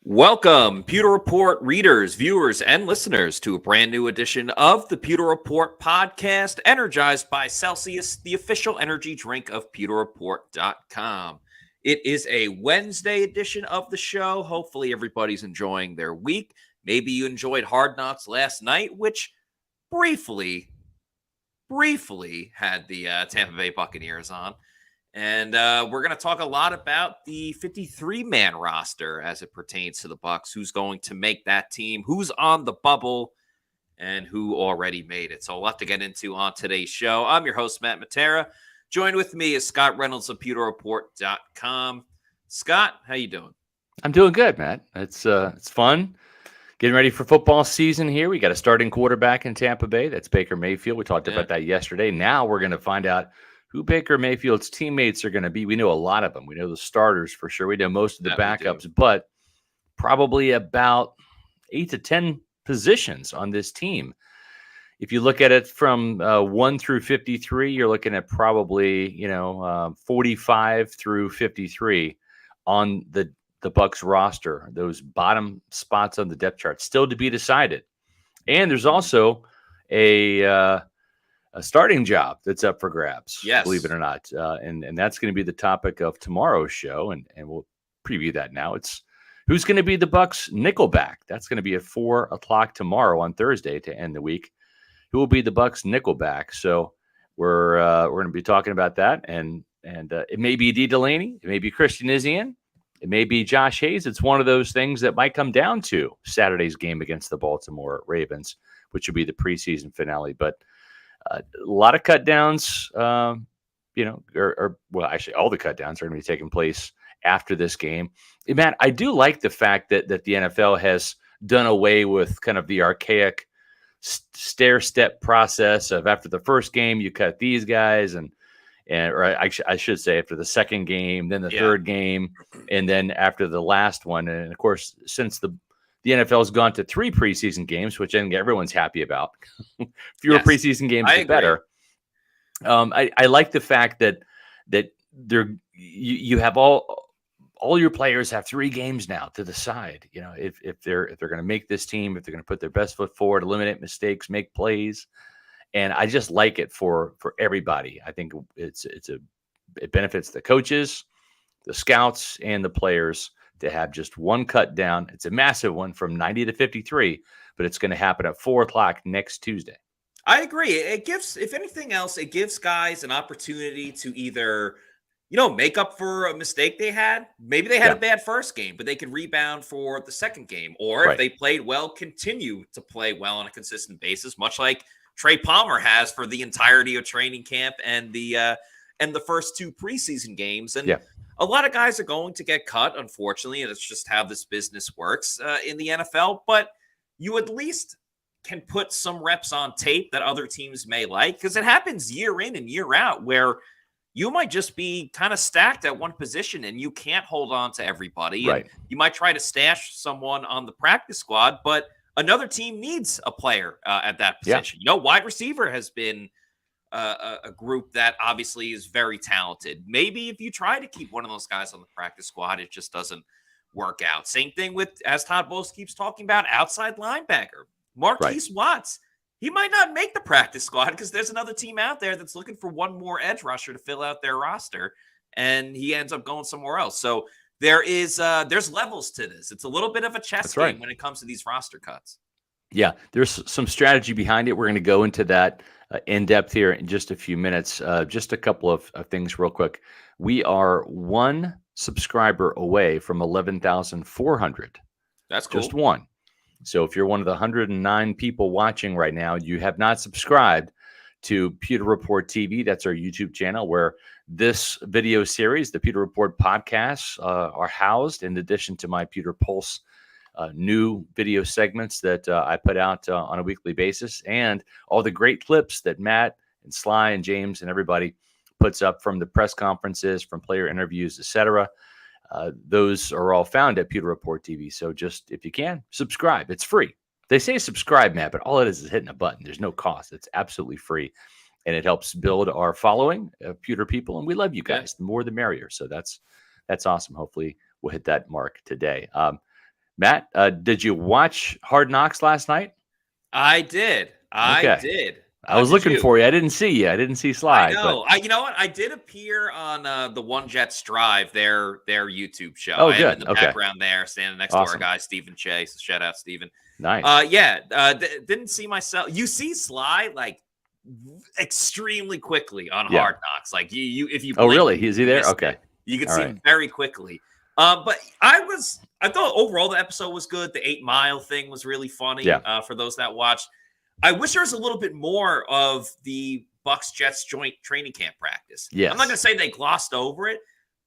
Welcome, Pewter Report readers, viewers, and listeners to a brand new edition of the Pewter Report podcast, energized by Celsius, the official energy drink of pewterreport.com. It is a Wednesday edition of the show. Hopefully, everybody's enjoying their week. Maybe you enjoyed Hard Knocks last night, which briefly had the Tampa Bay Buccaneers on. And we're going to talk a lot about the 53-man roster as it pertains to the Bucs, who's going to make that team, who's on the bubble, and who already made it. So a lot to get into on today's show. I'm your host, Matt Matera. Joined with me is Scott Reynolds of PewterReport.com. Scott, how you doing? I'm doing good, Matt. It's fun. Getting ready for football season here. We got a starting quarterback in Tampa Bay. That's Baker Mayfield. We talked about that yesterday. Now we're going to find out who Baker Mayfield's teammates are going to be. We know a lot of them. We know the starters for sure. We know most of the backups, but probably about 8 to 10 positions on this team. If you look at it from 1 through 53, you're looking at probably 45 through 53 on the Bucs roster. Those bottom spots on the depth chart still to be decided. And there's also a starting job that's up for grabs, believe it or not. And that's going to be the topic of tomorrow's show, and we'll preview that now. It's who's going to be the Bucs Nickelback. That's going to be at 4 o'clock tomorrow on Thursday to end the week. Who will be the Bucs Nickelback? So we're going to be talking about that, and it may be Dee Delaney, it may be Christian Izien, it may be Josh Hayes. It's one of those things that might come down to Saturday's game against the Baltimore Ravens, which will be the preseason finale. But a lot of cut downs, actually all the cut downs are going to be taking place after this game. And Matt, I do like the fact that the NFL has done away with kind of the archaic stair-step process of after the first game, you cut these guys, or I should say after the second game, then the third game, and then after the last one. And of course, since the NFL has gone to 3 preseason games, which I think everyone's happy about. Fewer preseason games, the better. I like the fact that you have all your players have 3 games now to decide. If they're going to make this team, if they're going to put their best foot forward, eliminate mistakes, make plays, and I just like it for everybody. I think it benefits the coaches, the scouts, and the players to have just one cut down. It's a massive one from 90 to 53, but it's going to happen at 4 o'clock next Tuesday. I agree. It gives, if anything else, it gives guys an opportunity to either, make up for a mistake they had. Maybe they had a bad first game, but they could rebound for the second game. Or if they played well, continue to play well on a consistent basis, much like Trey Palmer has for the entirety of training camp and the first 2 preseason games. And a lot of guys are going to get cut, unfortunately, and it's just how this business works in the NFL. But you at least can put some reps on tape that other teams may like, because it happens year in and year out where you might just be kind of stacked at one position and you can't hold on to everybody. Right. And you might try to stash someone on the practice squad, but another team needs a player at that position. Wide receiver has been a group that obviously is very talented. Maybe if you try to keep one of those guys on the practice squad, it just doesn't work out. Same thing with, as Todd Bowles keeps talking about, outside linebacker. Markees Watts, he might not make the practice squad because there's another team out there that's looking for one more edge rusher to fill out their roster, and he ends up going somewhere else. So there's levels to this. It's a little bit of a chess game when it comes to these roster cuts. Yeah, there's some strategy behind it. We're going to go into that in depth here in just a few minutes. Just a couple of things real quick. We are 1 subscriber away from 11,400. That's cool. Just 1. So if you're one of the 109 people watching right now, you have not subscribed to Pewter Report TV. That's our YouTube channel where this video series, the Pewter Report podcasts, are housed in addition to my Pewter Pulse new video segments that I put out on a weekly basis, and all the great clips that Matt and Sly and James and everybody puts up from the press conferences, from player interviews, etc. Those are all found at Pewter Report TV. So just, if you can, subscribe. It's free. They say subscribe, Matt, but all it is hitting a button. There's no cost. It's absolutely free. And it helps build our following of Pewter people. And we love you guys. The more, the merrier. So that's awesome. Hopefully we'll hit that mark today. Matt, did you watch Hard Knocks last night? I did. I did. I was looking for you. I didn't see you. I didn't see Sly. I know. You know what? I did appear on the One Jets Drive, their YouTube show. Oh, I am good. in the background there, standing next to our guy, Stephen Chase. So shout out, Stephen. Nice. Didn't see myself. You see Sly like extremely quickly on Hard Knocks. Like you if you. Oh, really? Is he there? Okay. You can see him very quickly. But I thought overall the episode was good. The 8 Mile thing was really funny. For those that watched. I wish there was a little bit more of the Bucs Jets joint training camp practice. Yes. I'm not going to say they glossed over it,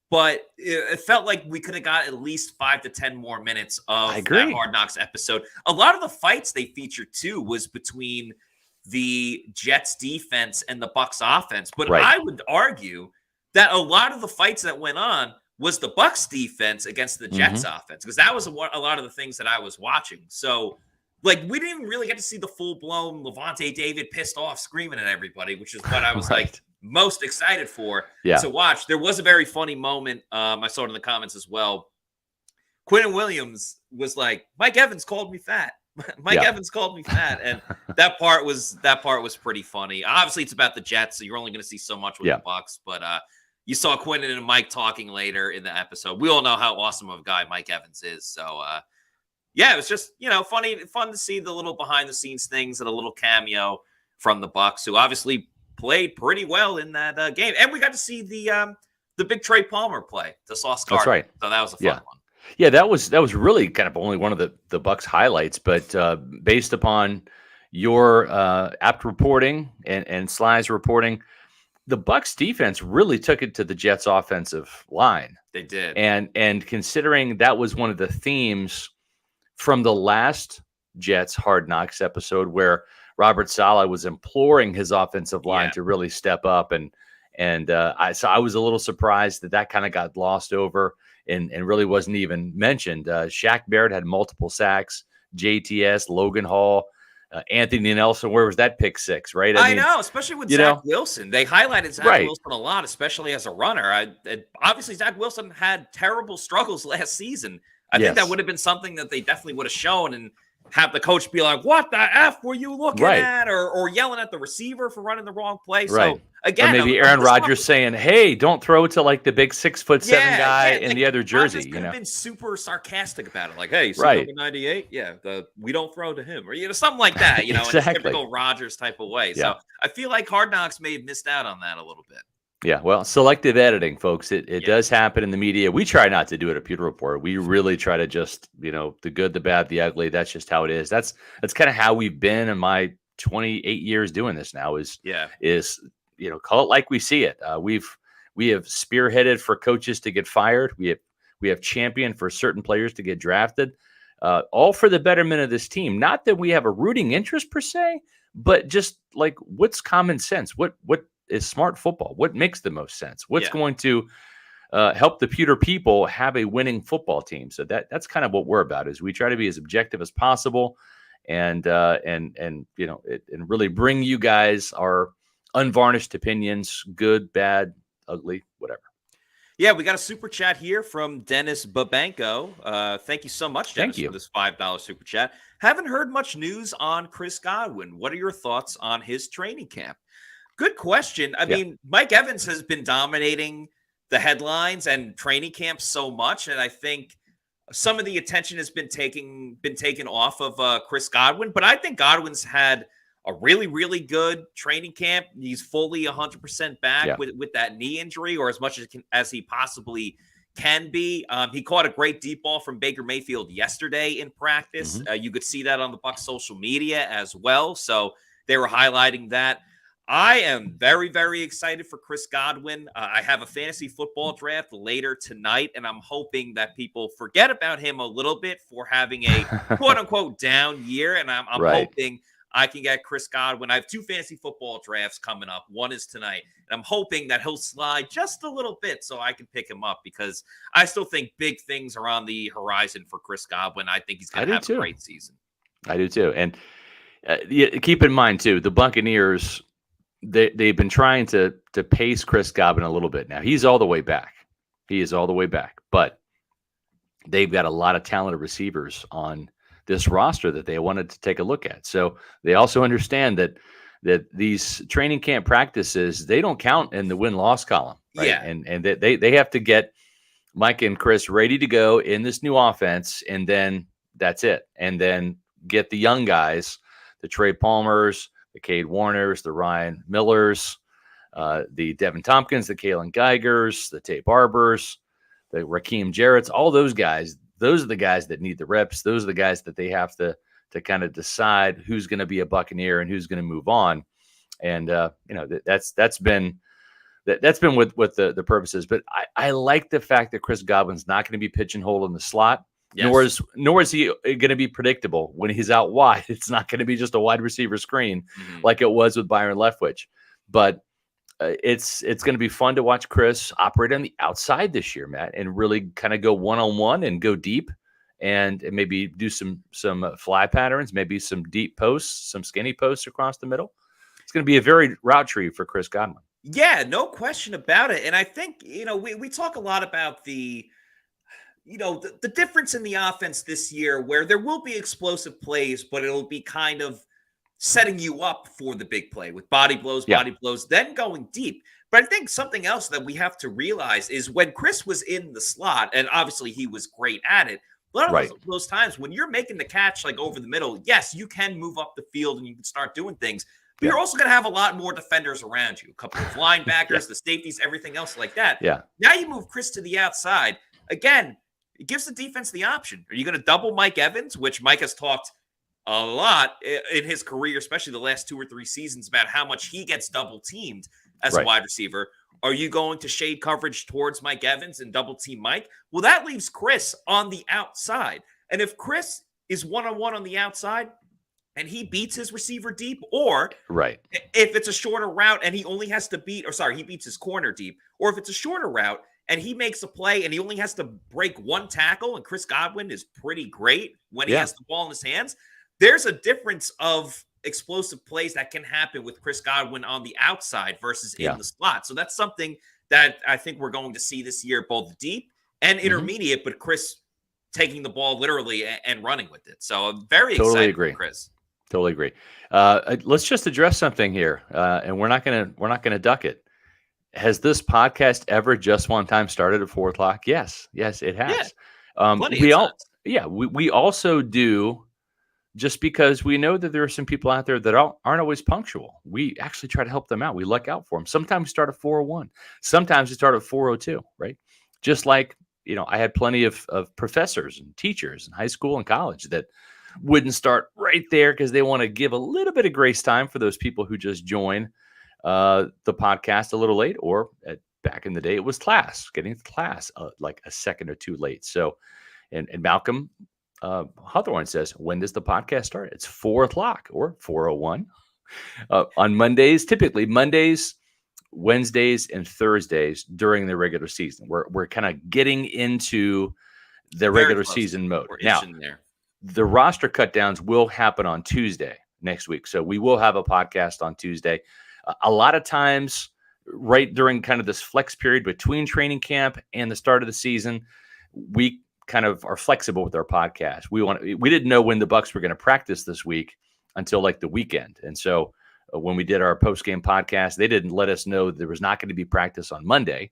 but it felt like we could have got at least 5 to 10 more minutes of that Hard Knocks episode. A lot of the fights they featured too was between the Jets defense and the Bucs offense. But I would argue that a lot of the fights that went on was the Bucs defense against the Jets offense, because that was a lot of the things that I was watching. So, like, we didn't really get to see the full-blown Levante David pissed off screaming at everybody, which is what I was like most excited for to watch. There was a very funny moment. I saw it in the comments as well. Quentin Williams was like, Mike Evans called me fat. Mike Evans called me fat. And that part was pretty funny. Obviously, it's about the Jets, so you're only going to see so much with the Bucs. But you saw Quentin and Mike talking later in the episode. We all know how awesome of a guy Mike Evans is. So, it was just, fun to see the little behind the scenes things and a little cameo from the Bucs, who obviously played pretty well in that game. And we got to see the big Trey Palmer play to Sauce Gardner. That's right. So that was a fun one. Yeah, that was really kind of only one of the Bucs highlights, but based upon your apt reporting and Sly's reporting, the Bucs defense really took it to the Jets offensive line. They did. And considering that was one of the themes from the last Jets Hard Knocks episode, where Robert Saleh was imploring his offensive line to really step up, and I was a little surprised that kind of got glossed over and really wasn't even mentioned. Shaq Barrett had multiple sacks. JTS, Logan Hall, Anthony Nelson. Where was that pick six? Right? I know, especially with Zach Wilson. They highlighted Zach Wilson a lot, especially as a runner. Obviously, Zach Wilson had terrible struggles last season. I think that would have been something that they definitely would have shown, and have the coach be like, "What the F were you looking at?" Or yelling at the receiver for running the wrong play. So again, or maybe Aaron Rodgers saying, "Hey, don't throw to like the big 6'7" guy in the other jersey." Could have been super sarcastic about it, like, "Hey, number 98, we don't throw to him," or something like that. In a typical Rodgers type of way. So I feel like Hard Knocks may have missed out on that a little bit. Yeah, well, selective editing, folks. It does happen in the media. We try not to do it at Pewter Report. We really try to just, the good, the bad, the ugly. That's just how it is. That's kind of how we've been in my 28 years doing this now. Is call it like we see it. We have spearheaded for coaches to get fired. We have championed for certain players to get drafted. All for the betterment of this team. Not that we have a rooting interest per se, but just like, what's common sense? What is smart football? What makes the most sense? What's going to help the Pewter people have a winning football team? So that's kind of what we're about. Is we try to be as objective as possible, and really bring you guys our unvarnished opinions, good, bad, ugly, whatever. Yeah, we got a super chat here from Dennis Babanko. Thank you so much, Dennis, for this $5 super chat. Haven't heard much news on Chris Godwin. What are your thoughts on his training camp? Good question. I mean, Mike Evans has been dominating the headlines and training camp so much, and I think some of the attention has been taken off of Chris Godwin. But I think Godwin's had a really, really good training camp. He's fully 100% back with that knee injury, or as much as he possibly can be. He caught a great deep ball from Baker Mayfield yesterday in practice. You could see that on the Bucs social media as well. So they were highlighting that. I am very, very excited for Chris Godwin. I have a fantasy football draft later tonight, and I'm hoping that people forget about him a little bit for having a quote-unquote down year, and I'm hoping I can get Chris Godwin. I have 2 fantasy football drafts coming up. One is tonight, and I'm hoping that he'll slide just a little bit so I can pick him up, because I still think big things are on the horizon for Chris Godwin. I think he's going to have a great season. I do too. And keep in mind, too, the Buccaneers – They've been trying to pace Chris Godwin a little bit now. He's all the way back. He is all the way back, but they've got a lot of talented receivers on this roster that they wanted to take a look at. So they also understand that these training camp practices, they don't count in the win-loss column, right? Yeah. And they have to get Mike and Chris ready to go in this new offense, and then that's it. And then get the young guys, the Trey Palmers, the Cade Warners, the Ryan Millers, the Devin Tompkins, the Kalen Geigers, the Tay Barbers, the Raheem Jarrett's, all those guys. Those are the guys that need the reps. Those are the guys that they have to kind of decide who's going to be a Buccaneer and who's going to move on. And that's been with the purposes. But I like the fact that Chris Godwin's not going to be pigeonholed in the slot. Yes. Nor is he going to be predictable when he's out wide. It's not going to be just a wide receiver screen like it was with Byron Leftwich. But it's going to be fun to watch Chris operate on the outside this year, Matt, and really kind of go one-on-one and go deep and maybe do some fly patterns, maybe some deep posts, some skinny posts across the middle. It's going to be a very route tree for Chris Godwin. Yeah, no question about it. And I think, we talk a lot about the difference in the offense this year where there will be explosive plays, but it'll be kind of setting you up for the big play with body blows, then going deep. But I think something else that we have to realize is when Chris was in the slot, and obviously he was great at it, a lot of those times when you're making the catch like over the middle, yes, you can move up the field and you can start doing things, but you're also going to have a lot more defenders around you, a couple of linebackers, the safeties, everything else like that. Yeah. Now you move Chris to the outside. Again, it gives the defense the option. Are you going to double Mike Evans, which Mike has talked a lot in his career, especially the last 2 or 3 seasons, about how much he gets double teamed as a wide receiver? Are you going to shade coverage towards Mike Evans and double team Mike? Well, that leaves Chris on the outside. And if Chris is one-on-one on the outside and he beats his receiver deep, or if it's a shorter route and he only has to he beats his corner deep, or if it's a shorter route and he makes a play and he only has to break one tackle, and Chris Godwin is pretty great when he has the ball in his hands, there's a difference of explosive plays that can happen with Chris Godwin on the outside versus in the slot. So that's something that I think we're going to see this year, both deep and intermediate, but Chris taking the ball literally and running with it. So I'm very excited for Chris. Totally agree. Let's just address something here, and we're not gonna duck it. Has this podcast ever just one time started at 4:00? Yes, it has. We also do. Just because we know that there are some people out there that aren't always punctual. We actually try to help them out. We look out for them. Sometimes we start at 4:01. Sometimes we start at 4:02, right? Just like, I had plenty of professors and teachers in high school and college that wouldn't start right there because they want to give a little bit of grace time for those people who just join the podcast a little late, or back in the day, it was getting to class like a second or two late. So, and Malcolm Hawthorne says, when does the podcast start? It's 4:00 or 4:01 on Mondays, typically Mondays, Wednesdays, and Thursdays during the regular season. We're kind of getting into the regular season mode. Now, the roster cutdowns will happen on Tuesday next week. So we will have a podcast on Tuesday. A lot of times right during kind of this flex period between training camp and the start of the season, we kind of are flexible with our podcast. We didn't know when the Bucs were going to practice this week until like the weekend. And so when we did our post-game podcast, they didn't let us know there was not going to be practice on Monday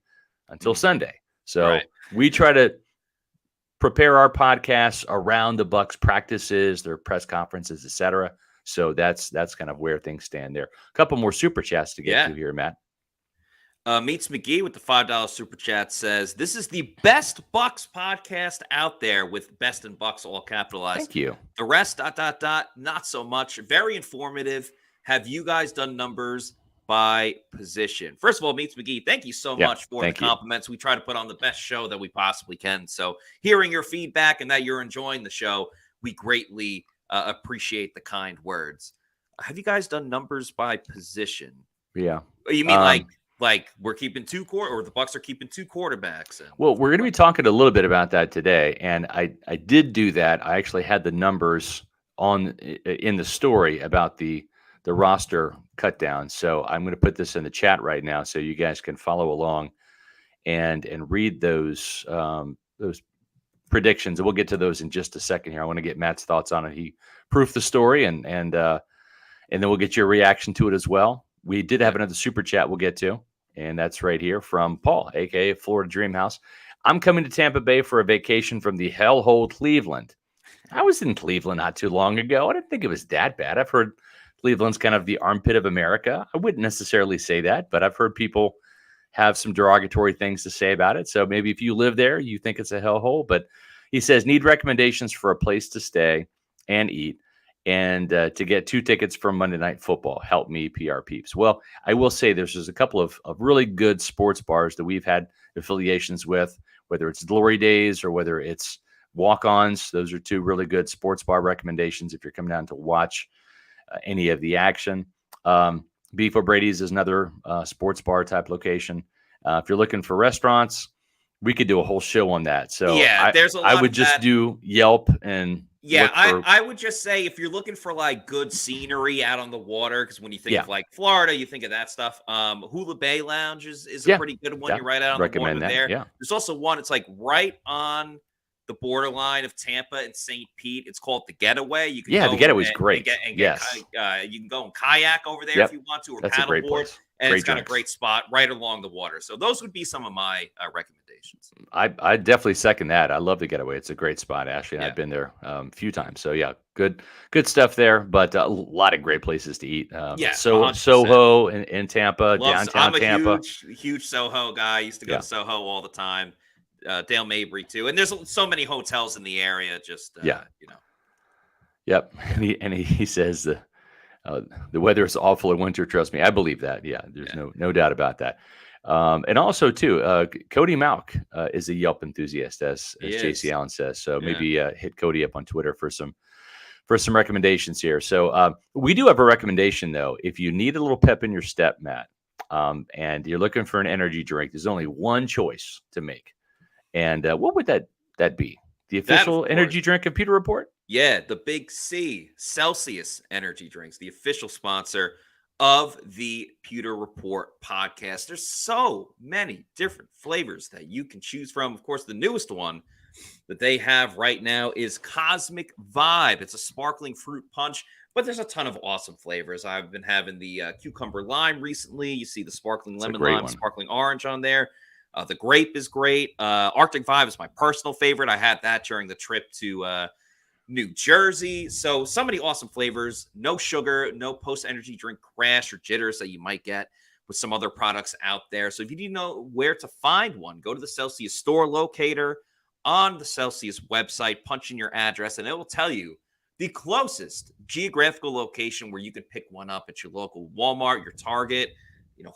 until Sunday. So we try to prepare our podcasts around the Bucs practices, their press conferences, etc. So that's kind of where things stand there. A couple more super chats to get to here, Matt. Meets McGee with the $5 super chat says, this is the best Bucs podcast out there, with best and Bucs all capitalized. Thank you. The rest, ... not so much. Very informative. Have you guys done numbers by position? First of all, Meets McGee, thank you so much for the compliments. We try to put on the best show that we possibly can. So hearing your feedback and that you're enjoying the show, we greatly appreciate the kind words. Have you guys done numbers by position? Yeah. You mean like we're keeping or the Bucs are keeping 2 quarterbacks? Well, we're going to be talking a little bit about that today, and I did do that. I actually had the numbers in the story about the roster cut down. So I'm going to put this in the chat right now so you guys can follow along and read those predictions, and we'll get to those in just a second here. I want to get Matt's thoughts on it. He proofed the story, and then we'll get your reaction to it as well. We did have another super chat we'll get to, and that's right here from Paul, aka Florida Dream House. I'm coming to Tampa Bay for a vacation from the hellhole Cleveland. I was in Cleveland not too long ago. I didn't think it was that bad. I've heard Cleveland's kind of the armpit of America. I wouldn't necessarily say that, but I've heard people have some derogatory things to say about it. So maybe if you live there, you think it's a hellhole. But he says, need recommendations for a place to stay and eat, and to get 2 tickets for Monday Night Football. Help me, PR peeps. Well, I will say there's a couple of really good sports bars that we've had affiliations with, whether it's Glory Days or whether it's Walk-Ons. Those are 2 really good sports bar recommendations if you're coming down to watch any of the action. Beef O'Brady's is another sports bar type location. If you're looking for restaurants, we could do a whole show on that. So yeah, there's a lot I would of just that. do Yelp and yeah, I would just say if you're looking for like good scenery out on the water, because when you think of like Florida, you think of that stuff. Hula Bay Lounge is a pretty good one. You're right out on the water there. Yeah. There's also one, it's like right on the borderline of Tampa and St. Pete. It's called the Getaway. You can the Getaway's great. Yes. You can go and kayak over there if you want to, or paddleboard. And it's got a great spot right along the water. So those would be some of my recommendations. I definitely second that. I love the Getaway. It's a great spot, Ashley. And I've been there a few times. So yeah, good stuff there. But a lot of great places to eat. So 100%. Soho in Tampa, downtown Tampa. I'm a huge Soho guy. I used to go to Soho all the time. Dale Mabry too, and there's so many hotels in the area. Just you know. Yep, and he says the weather is awful in winter. Trust me, I believe that. Yeah, there's no doubt about that. And also too, Cody Malk is a Yelp enthusiast, as JC Allen says. So maybe hit Cody up on Twitter for some recommendations here. So we do have a recommendation though. If you need a little pep in your step, Matt, and you're looking for an energy drink, there's only one choice to make. And what would that be? The official energy drink of Pewter Report? Yeah, the Big C, Celsius Energy Drinks, the official sponsor of the Pewter Report podcast. There's so many different flavors that you can choose from. Of course, the newest one that they have right now is Cosmic Vibe. It's a sparkling fruit punch, but there's a ton of awesome flavors. I've been having the cucumber lime recently. You see the sparkling lemon lime, sparkling orange on there. The grape is great. Arctic Vibe is my personal favorite. I had that during the trip to New Jersey. So many awesome flavors. No sugar, no post-energy drink crash or jitters that you might get with some other products out there. So if you need to know where to find one, go to the Celsius store locator on the Celsius website, punch in your address, and it will tell you the closest geographical location where you can pick one up at your local Walmart, your Target,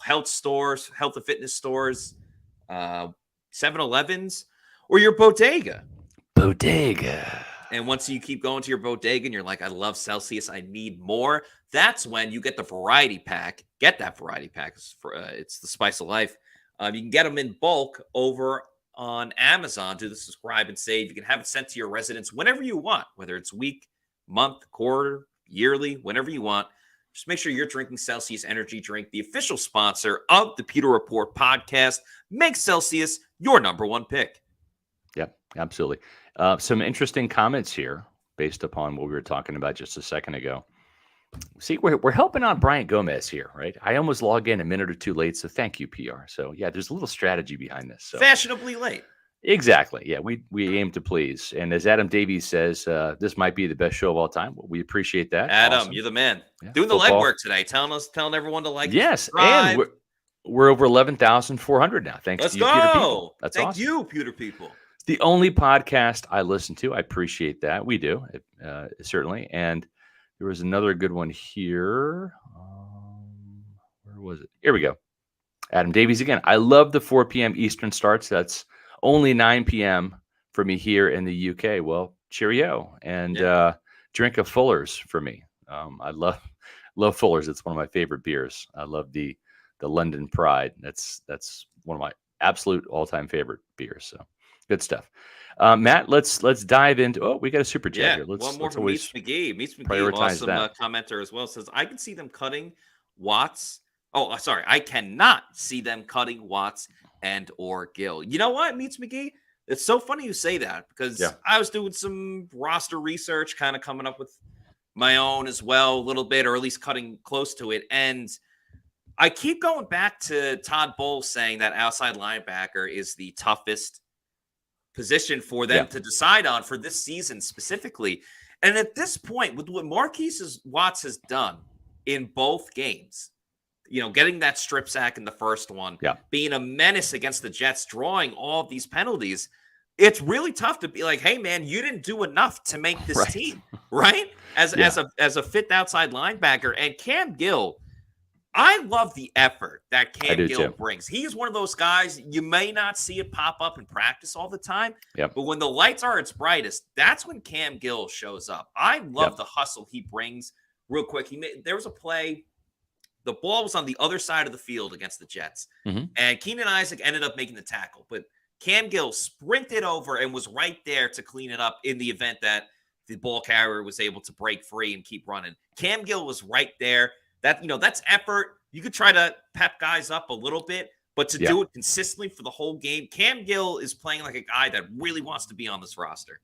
health stores, health and fitness stores, 7-Elevens, or your bodega. And once you keep going to your bodega and you're like, I love Celsius, I need more, that's when you get the variety pack. Get that variety pack. It's the spice of life. You can get them in bulk over on Amazon. Do the subscribe and save. You can have it sent to your residence whenever you want, whether it's week, month, quarter, yearly, whenever you want. Just make sure you're drinking Celsius Energy Drink, the official sponsor of the Pewter Report podcast. Make Celsius your number one pick. Yep, absolutely. Some interesting comments here based upon what we were talking about just a second ago. See, we're helping out Bryant Gomez here, right? I almost logged in a minute or two late, so thank you, PR. So yeah, there's a little strategy behind this. So. Fashionably late. Exactly. Yeah, we aim to please. And as Adam Davies says, this might be the best show of all time. We appreciate that. Adam, awesome. You're the man. Yeah, doing the legwork today. Telling everyone to like. Yes, and we're over 11,400 now. Thanks to you, Pewter people. That's Thank awesome. you, Pewter people. The only podcast I listen to. I appreciate that. We do, certainly. And there was another good one here. Where was it? Here we go. Adam Davies again. I love the 4 p.m. Eastern starts. That's only 9 p.m. for me here in the UK. Well, cheerio. And drink a Fuller's for me. I love Fuller's. It's one of my favorite beers. I love the London Pride. That's one of my absolute all-time favorite beers. So good stuff. Matt, let's dive into. Oh, we got a super chat here. One more from Meets McGee. Meets McGee, awesome commenter as well. Says I can see them cutting Watts. Oh, sorry, I cannot see them cutting Watts and or Gill. You know what, Meets McGee? It's so funny you say that because Yeah. I was doing some roster research, kind of coming up with my own as well, a little bit, or at least cutting close to it. And I keep going back to Todd Bowles saying that outside linebacker is the toughest position for them Yeah. to decide on for this season specifically. And at this point, with what Markees Watts has done in both games, getting that strip sack in the first one, Yeah. being a menace against the Jets, drawing all of these penalties, it's really tough to be like, hey, man, you didn't do enough to make this Right. team, right? As a fit outside linebacker. And Cam Gill, I love the effort that I Cam do Gill too. brings. He is one of those guys, you may not see it pop up in practice all the time, Yep. but when the lights are its brightest, that's when Cam Gill shows up. I love the hustle he brings. Real quick, there was a play, the ball was on the other side of the field against the Jets, and Keenan Isaac ended up making the tackle, but Cam Gill sprinted over and was right there to clean it up in the event that the ball carrier was able to break free and keep running. Cam Gill was right there. That's effort. You could try to pep guys up a little bit, but to do it consistently for the whole game, Cam Gill is playing like a guy that really wants to be on this roster.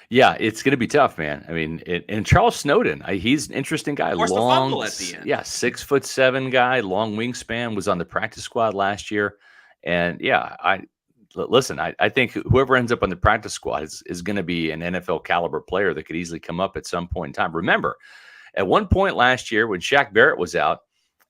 Yeah, it's going to be tough, man. I mean, and Charles Snowden, he's an interesting guy. Forced a fumble at the end. Yeah, 6'7" guy, long wingspan, was on the practice squad last year. And yeah, I think whoever ends up on the practice squad is going to be an NFL caliber player that could easily come up at some point in time. Remember, at one point last year when Shaq Barrett was out,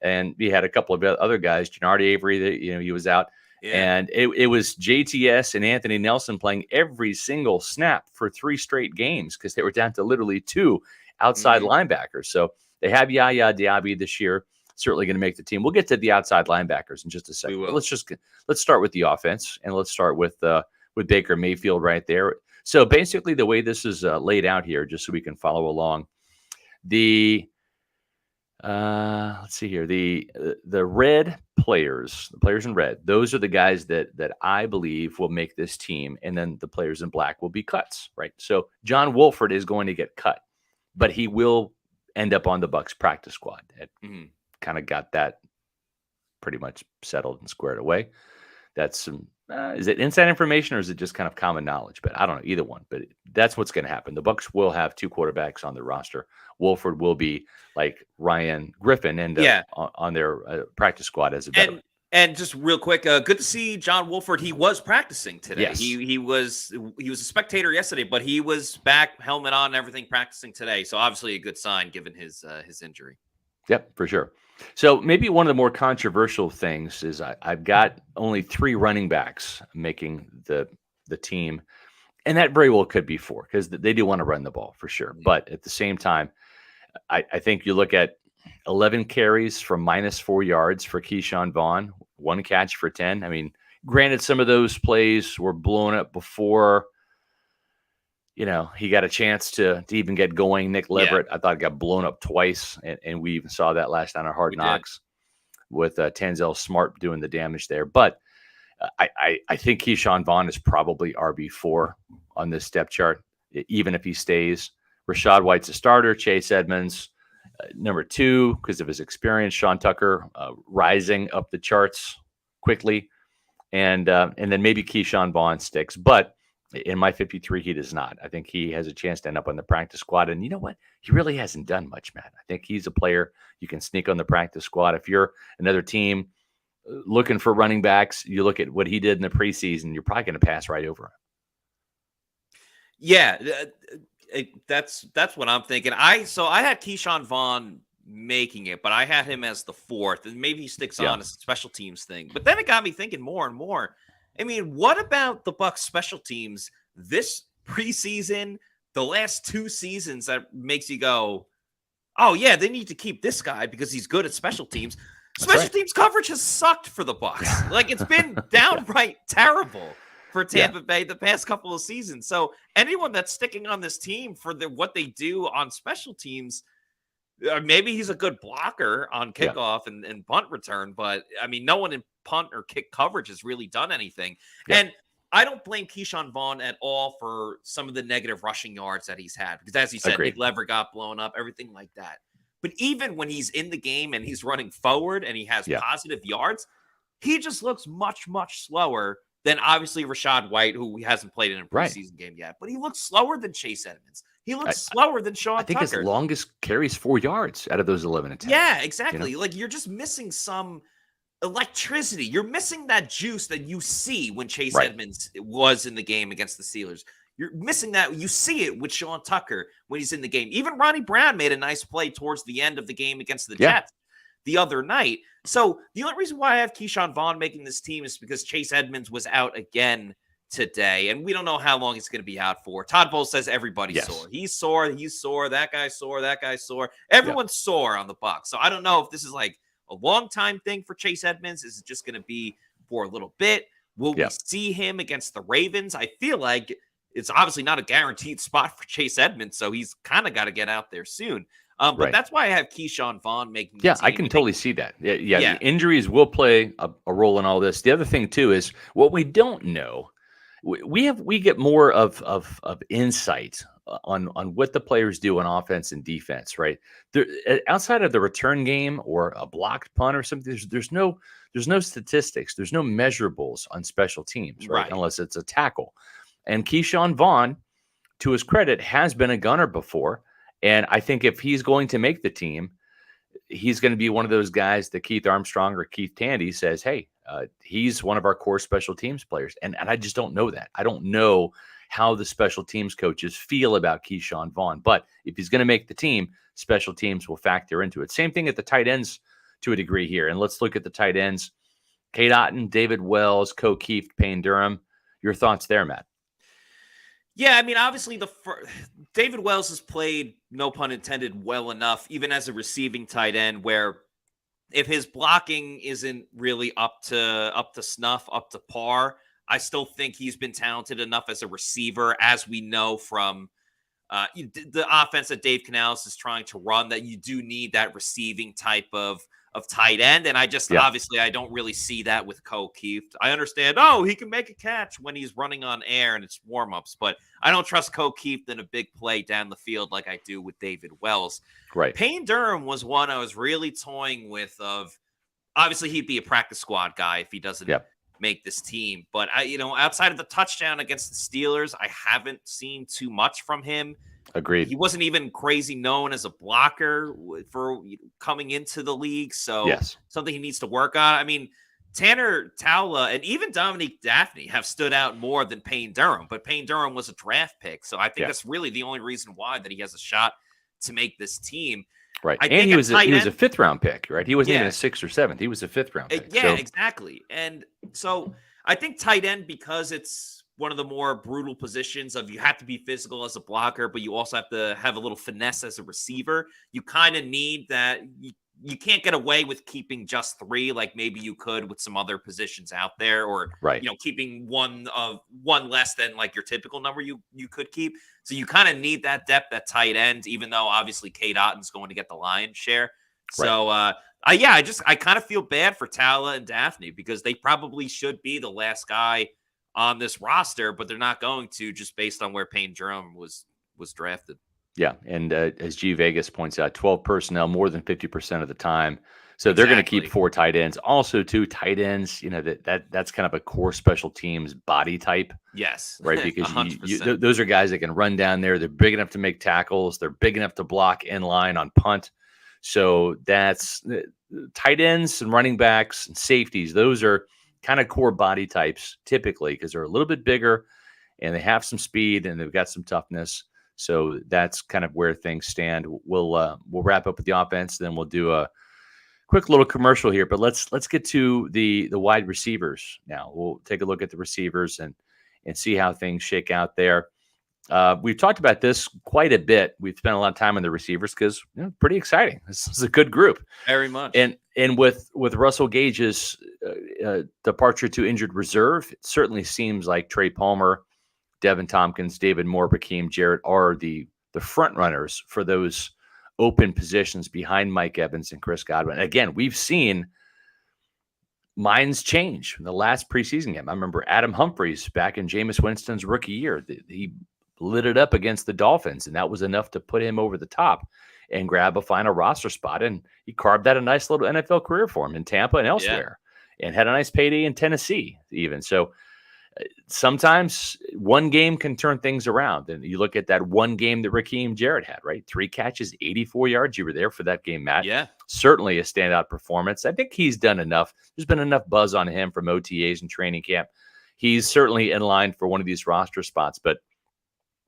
and we had a couple of other guys, Gennard Avery, that he was out. Yeah. And it was JTS and Anthony Nelson playing every single snap for 3 straight games because they were down to literally 2 outside linebackers. So they have Yaya Diaby this year, certainly going to make the team. We'll get to the outside linebackers in just a second. But let's start with the offense, and let's start with Baker Mayfield right there. So basically, the way this is laid out here, just so we can follow along, let's see here. The red players, the players in red, those are the guys that I believe will make this team, and then the players in black will be cuts, right? So John Wolford is going to get cut, but he will end up on the Bucs practice squad. It kind of got that pretty much settled and squared away. That's some. Is it inside information or is it just kind of common knowledge? But I don't know, either one. But that's what's going to happen. The Bucs will have 2 quarterbacks on their roster. Wolford will be like Ryan Griffin and on their practice squad as a veteran. And just real quick, good to see John Wolford. He was practicing today. Yes. He was a spectator yesterday, but he was back, helmet on, and everything, practicing today. So obviously a good sign given his injury. Yep, for sure. So maybe one of the more controversial things is I've got only 3 running backs making the team, and that very well could be 4 because they do want to run the ball for sure. But at the same time, I think you look at 11 carries for -4 yards for Keyshawn Vaughn, 1 catch for 10. I mean, granted, some of those plays were blown up before he got a chance to even get going. Nick Leverett, I thought, got blown up twice, and we even saw that last night on Hard Knocks with Tanzel Smart doing the damage there. But I think Keyshawn Vaughn is probably RB4 on this depth chart, even if he stays. Rashad White's a starter. Chase Edmonds, number 2, because of his experience. Sean Tucker rising up the charts quickly, and then maybe Keyshawn Vaughn sticks, but in my 53, he does not. I think he has a chance to end up on the practice squad. And you know what? He really hasn't done much, Matt. I think he's a player you can sneak on the practice squad. If you're another team looking for running backs, you look at what he did in the preseason, you're probably going to pass right over him. Yeah, that's what I'm thinking. I had Keyshawn Vaughn making it, but I had him as the 4th, and maybe he sticks on as a special teams thing. But then it got me thinking more and more. I mean, what about the Bucs special teams this preseason, the last 2 seasons, that makes you go, oh, yeah, they need to keep this guy because he's good at special teams. Special teams coverage has sucked for the Bucs. Like, it's been downright terrible for Tampa Bay the past couple of seasons. So anyone that's sticking on this team for what they do on special teams, maybe he's a good blocker on kickoff and punt return, but I mean, no one in punt or kick coverage has really done anything. And I don't blame Keyshawn Vaughn at all for some of the negative rushing yards that he's had, because as you said, Nick Lever got blown up, everything like that. But even when he's in the game and he's running forward and he has positive yards, he just looks much, much slower than obviously Rashad White, who hasn't played in a Right. preseason game yet. But he looks slower than Chase Edmonds. He looks I slower than Sean I think his Tucker. longest carry is 4 yards out of those 11 attempts. Yeah, exactly. Like, you're just missing some electricity. You're missing that juice that you see when Chase Edmonds was in the game against the Steelers. You're missing that. You see it with Sean Tucker when he's in the game. Even Ronnie Brown made a nice play towards the end of the game against the Jets the other night. So the only reason why I have Keyshawn Vaughn making this team is because Chase Edmonds was out again today, and we don't know how long he's going to be out for. Todd Bowles says everybody's sore. He's sore. He's sore. That guy's sore. That guy's sore. Everyone's sore on the Bucs. So I don't know if this is like a long-time thing for Chase Edmonds. Is it just going to be for a little bit? Will we see him against the Ravens? I feel like it's obviously not a guaranteed spot for Chase Edmonds, so he's kind of got to get out there soon. But that's why I have Keyshawn Vaughn making the team. I can totally see that. The injuries will play a role in all this. The other thing, too, is what we don't know. We get more of insight on what the players do on offense and defense, right? There, outside of the return game or a blocked punt or something, there's no statistics, there's no measurables on special teams, right? Unless it's a tackle. And Keyshawn Vaughn, to his credit, has been a gunner before, and I think if he's going to make the team, he's going to be one of those guys that Keith Armstrong or Keith Tandy says, hey, he's one of our core special teams players. And I just don't know that. I don't know how the special teams coaches feel about Keyshawn Vaughn. But if he's going to make the team, special teams will factor into it. Same thing at the tight ends to a degree here. And let's look at the tight ends. Cade Otton, David Wells, Co Keefe, Payne Durham. Your thoughts there, Matt? Yeah, I mean, obviously, David Wells has played, no pun intended, well enough, even as a receiving tight end, where if his blocking isn't really up to snuff, up to par, I still think he's been talented enough as a receiver, as we know from the offense that Dave Canales is trying to run, that you do need that receiving type of tight end. And I just, obviously, I don't really see that with Co Keefe. I understand, he can make a catch when he's running on air and it's warm-ups, but I don't trust Co Keefe in a big play down the field like I do with David Wells. Right. Payne Durham was one I was really toying with obviously he'd be a practice squad guy if he doesn't make this team. But outside of the touchdown against the Steelers, I haven't seen too much from him. Agreed. He wasn't even crazy known as a blocker for coming into the league. So something he needs to work on. I mean, Tanner Towla and even Dominique Daphne have stood out more than Payne Durham, but Payne Durham was a draft pick. So I think that's really the only reason why that he has a shot to make this team. Right. And he was a 5th round pick, right? He wasn't even a 6th or 7th. He was a 5th round pick. Exactly. And so I think tight end, because it's one of the more brutal positions of you have to be physical as a blocker, but you also have to have a little finesse as a receiver. You kind of need that. You can't get away with keeping just 3 like maybe you could with some other positions out there, or keeping one less than like your typical number you could keep. So you kind of need that depth at tight end, even though obviously Cade Otton's going to get the lion's share. So I kind of feel bad for Towla and Daphne, because they probably should be the last guy on this roster, but they're not going to, just based on where Payne Durham was drafted. Yeah, and as G Vegas points out, 12 personnel more than 50% of the time. So they're going to keep 4 tight ends. Also, 2 tight ends, that's kind of a core special teams body type. Yes. Right, because those are guys that can run down there. They're big enough to make tackles. They're big enough to block in line on punt. So that's tight ends and running backs and safeties. Those are kind of core body types typically, because they're a little bit bigger and they have some speed and they've got some toughness. So that's kind of where things stand. We'll wrap up with the offense, then we'll do a quick little commercial here. But let's get to the wide receivers now. We'll take a look at the receivers and see how things shake out there. We've talked about this quite a bit. We've spent a lot of time on the receivers because pretty exciting. This is a good group. Very much. And with Russell Gage's departure to injured reserve, it certainly seems like Trey Palmer, Devin Tompkins, David Moore, Rakeem Jarrett are the front runners for those open positions behind Mike Evans and Chris Godwin. Again, we've seen minds change in the last preseason game. I remember Adam Humphries back in Jameis Winston's rookie year. He lit it up against the Dolphins, and that was enough to put him over the top and grab a final roster spot. And he carved out a nice little NFL career for him in Tampa and elsewhere, and had a nice payday in Tennessee even. So Sometimes one game can turn things around. And you look at that one game that Raheem Jarrett had, right? 3 catches, 84 yards. You were there for that game, Matt. Yeah. Certainly a standout performance. I think he's done enough. There's been enough buzz on him from OTAs and training camp. He's certainly in line for one of these roster spots, but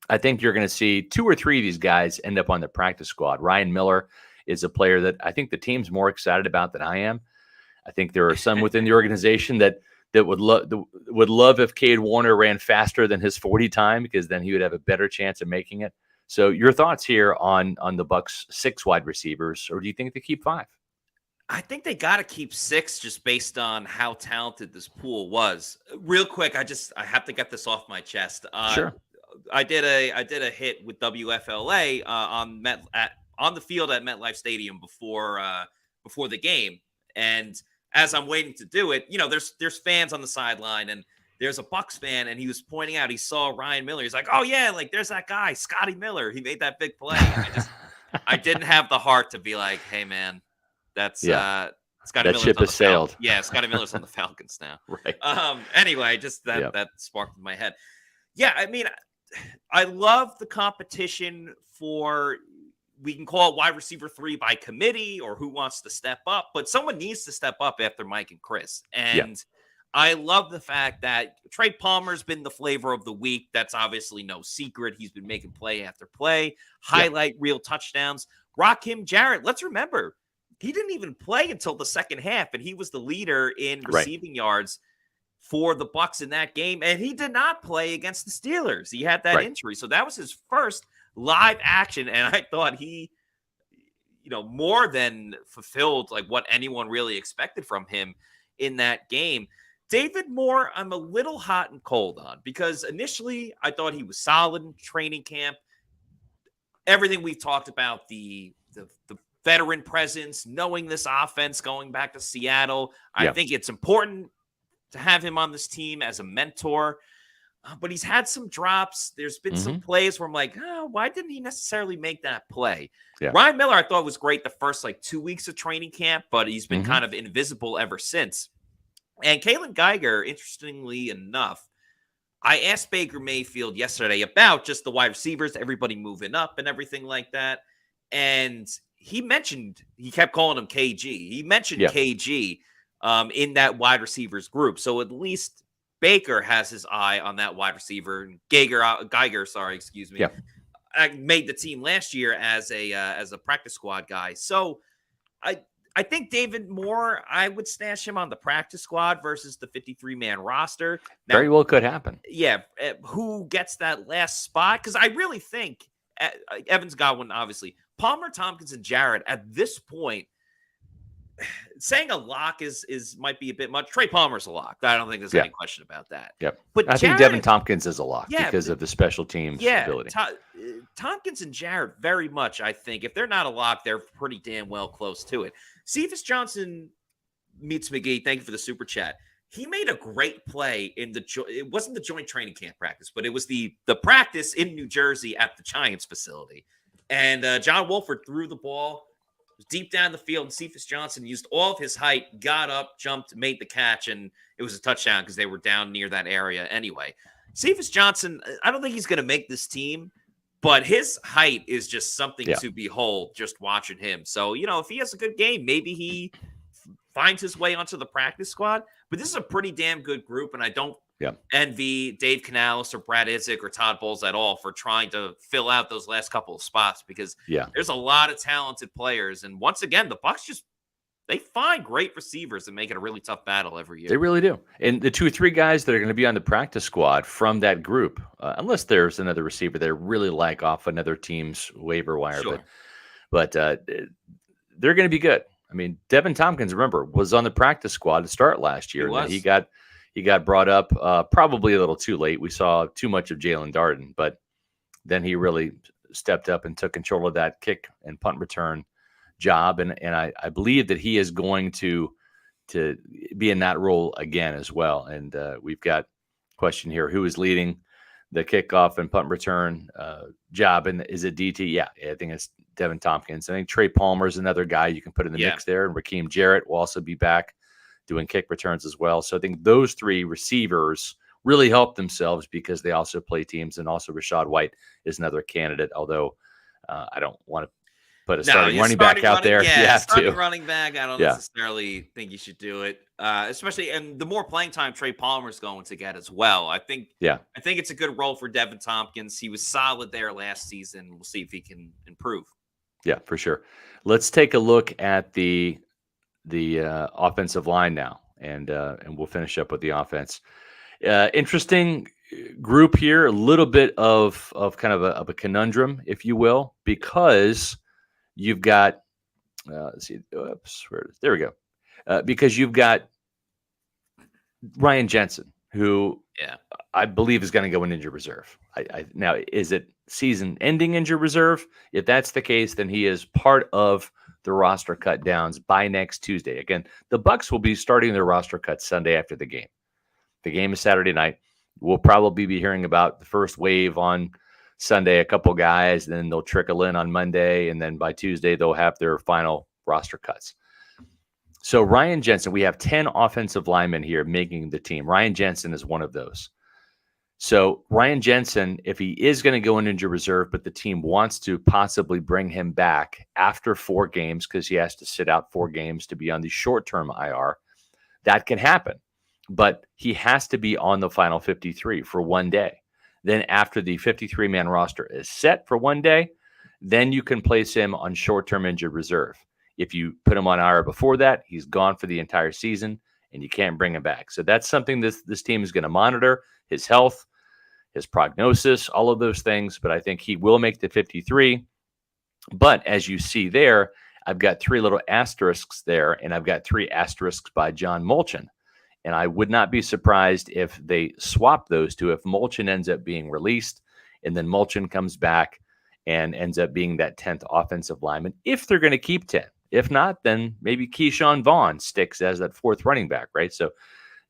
I think you're going to see 2 or 3 of these guys end up on the practice squad. Ryan Miller is a player that I think the team's more excited about than I am. I think there are some within the organization that would love if Cade Warner ran faster than his 40 time, because then he would have a better chance of making it. So your thoughts here on the Bucs 6 wide receivers, or do you think they keep 5? I think they got to keep 6 just based on how talented this pool was. Real quick, I have to get this off my chest. Sure. I did a hit with WFLA on the field at MetLife Stadium before the game, and as I'm waiting to do it, there's fans on the sideline, and there's a Bucs fan, and he was pointing out he saw Ryan Miller. He's like, "Oh yeah, like there's that guy, Scotty Miller. He made that big play." I didn't have the heart to be like, "Hey man, that's Scotty that Miller's ship on has sailed." Yeah, Scotty Miller's on the Falcons now. Right. Anyway, just that sparked in my head. Yeah, I mean, I love the competition for. We can call it wide receiver 3 by committee or who wants to step up, but someone needs to step up after Mike and Chris. And I love the fact that Trey Palmer's been the flavor of the week. That's obviously no secret. He's been making play after play, highlight real touchdowns. Raheem Jarrett, let's remember, he didn't even play until the second half, and he was the leader in receiving yards for the Bucs in that game. And he did not play against the Steelers. He had that injury. So that was his first live action, and I thought he more than fulfilled like what anyone really expected from him in that game. David Moore, I'm a little hot and cold on, because initially I thought he was solid in training camp. Everything we've talked about, the veteran presence, knowing this offense going back to Seattle, I think it's important to have him on this team as a mentor. But he's had some drops. There's been some plays where I'm like, why didn't he necessarily make that play? Yeah. Ryan Miller, I thought was great the first 2 weeks of training camp, but he's been kind of invisible ever since. And Kalen Geiger, interestingly enough, I asked Baker Mayfield yesterday about just the wide receivers, everybody moving up and everything like that. And he kept calling him KG. He mentioned KG in that wide receivers group. So at least Baker has his eye on that wide receiver. Geiger, excuse me. Yeah. Made the team last year as a practice squad guy. So I think David Moore, I would stash him on the practice squad versus the 53-man roster. Now, very well could happen. Yeah. Who gets that last spot? Because I really think Evans got one, obviously. Palmer, Tompkins, and Jarrett at this point, saying a lock is might be a bit much. Trey Palmer's a lock. I don't think there's any question about that. Yep. But I think Devin Tompkins is a lock because of the special teams ability. Tompkins and Jarrett, very much, I think. If they're not a lock, they're pretty damn well close to it. Cephas Johnson meets McGee. Thank you for the super chat. He made a great play in it wasn't the joint training camp practice, but it was the practice in New Jersey at the Giants facility. And John Wolford threw the ball deep down the field, and Cephas Johnson used all of his height, got up, jumped, made the catch, and it was a touchdown because they were down near that area anyway. Cephas Johnson, I don't think he's going to make this team, but his height is just something to behold just watching him. So, if he has a good game, maybe he finds his way onto the practice squad. But this is a pretty damn good group, and I don't envy Dave Canales or Brad Isaac or Todd Bowles at all for trying to fill out those last couple of spots, because there's a lot of talented players. And once again, the Bucs they find great receivers and make it a really tough battle every year. They really do. And the 2 or 3 guys that are going to be on the practice squad from that group, unless there's another receiver they really like off another team's waiver wire, but they're going to be good. I mean, Devin Tompkins, remember, was on the practice squad to start last year. He got brought up probably a little too late. We saw too much of Jalen Darden, but then he really stepped up and took control of that kick and punt return job. And I believe that he is going to be in that role again as well. And we've got a question here. Who is leading the kickoff and punt return job? And is it DT? Yeah, I think it's Devin Tompkins. I think Trey Palmer is another guy you can put in the mix there. And Raheem Jarrett will also be back doing kick returns as well. So I think those 3 receivers really help themselves because they also play teams. And also Rashad White is another candidate, although I don't want to put a starting running back out there. You have starting to. running back. I don't Yeah. necessarily think you should do it, especially and the more playing time Trey Palmer's going to get as well. I think it's a good role for Devin Tompkins. He was solid there last season. We'll see if he can improve. Yeah, for sure. Let's take a look at the offensive line now, and we'll finish up with the offense. Interesting group here, a little bit of kind of a conundrum, if you will, because you've got let's see, oops, there we go. Because you've got Ryan Jensen, who I believe is going to go in injured reserve. Now, is it season-ending injured reserve? If that's the case, then he is part of the roster cut downs by next Tuesday. Again, the Bucs will be starting their roster cut Sunday after the game. The game is Saturday night. We'll probably be hearing about the first wave on Sunday, a couple guys, then they'll trickle in on Monday, and then by Tuesday, they'll have their final roster cuts. So Ryan Jensen, we have 10 offensive linemen here making the team. Ryan Jensen is one of those. So Ryan Jensen, if he is going to go in injured reserve, but the team wants to possibly bring him back after 4 games because he has to sit out 4 games to be on the short-term IR, that can happen. But he has to be on the final 53 for 1 day. Then after the 53-man roster is set for 1 day, then you can place him on short-term injured reserve. If you put him on IR before that, he's gone for the entire season, and you can't bring him back. So that's something this team is going to monitor, his health, his prognosis, all of those things. But I think he will make the 53. But as you see there, I've got 3 little asterisks there, and I've got 3 asterisks by John Molchen. And I would not be surprised if they swap those two, if Molchen ends up being released, and then Molchen comes back and ends up being that 10th offensive lineman, if they're going to keep 10. If not, then maybe Keyshawn Vaughn sticks as that 4th running back, right? So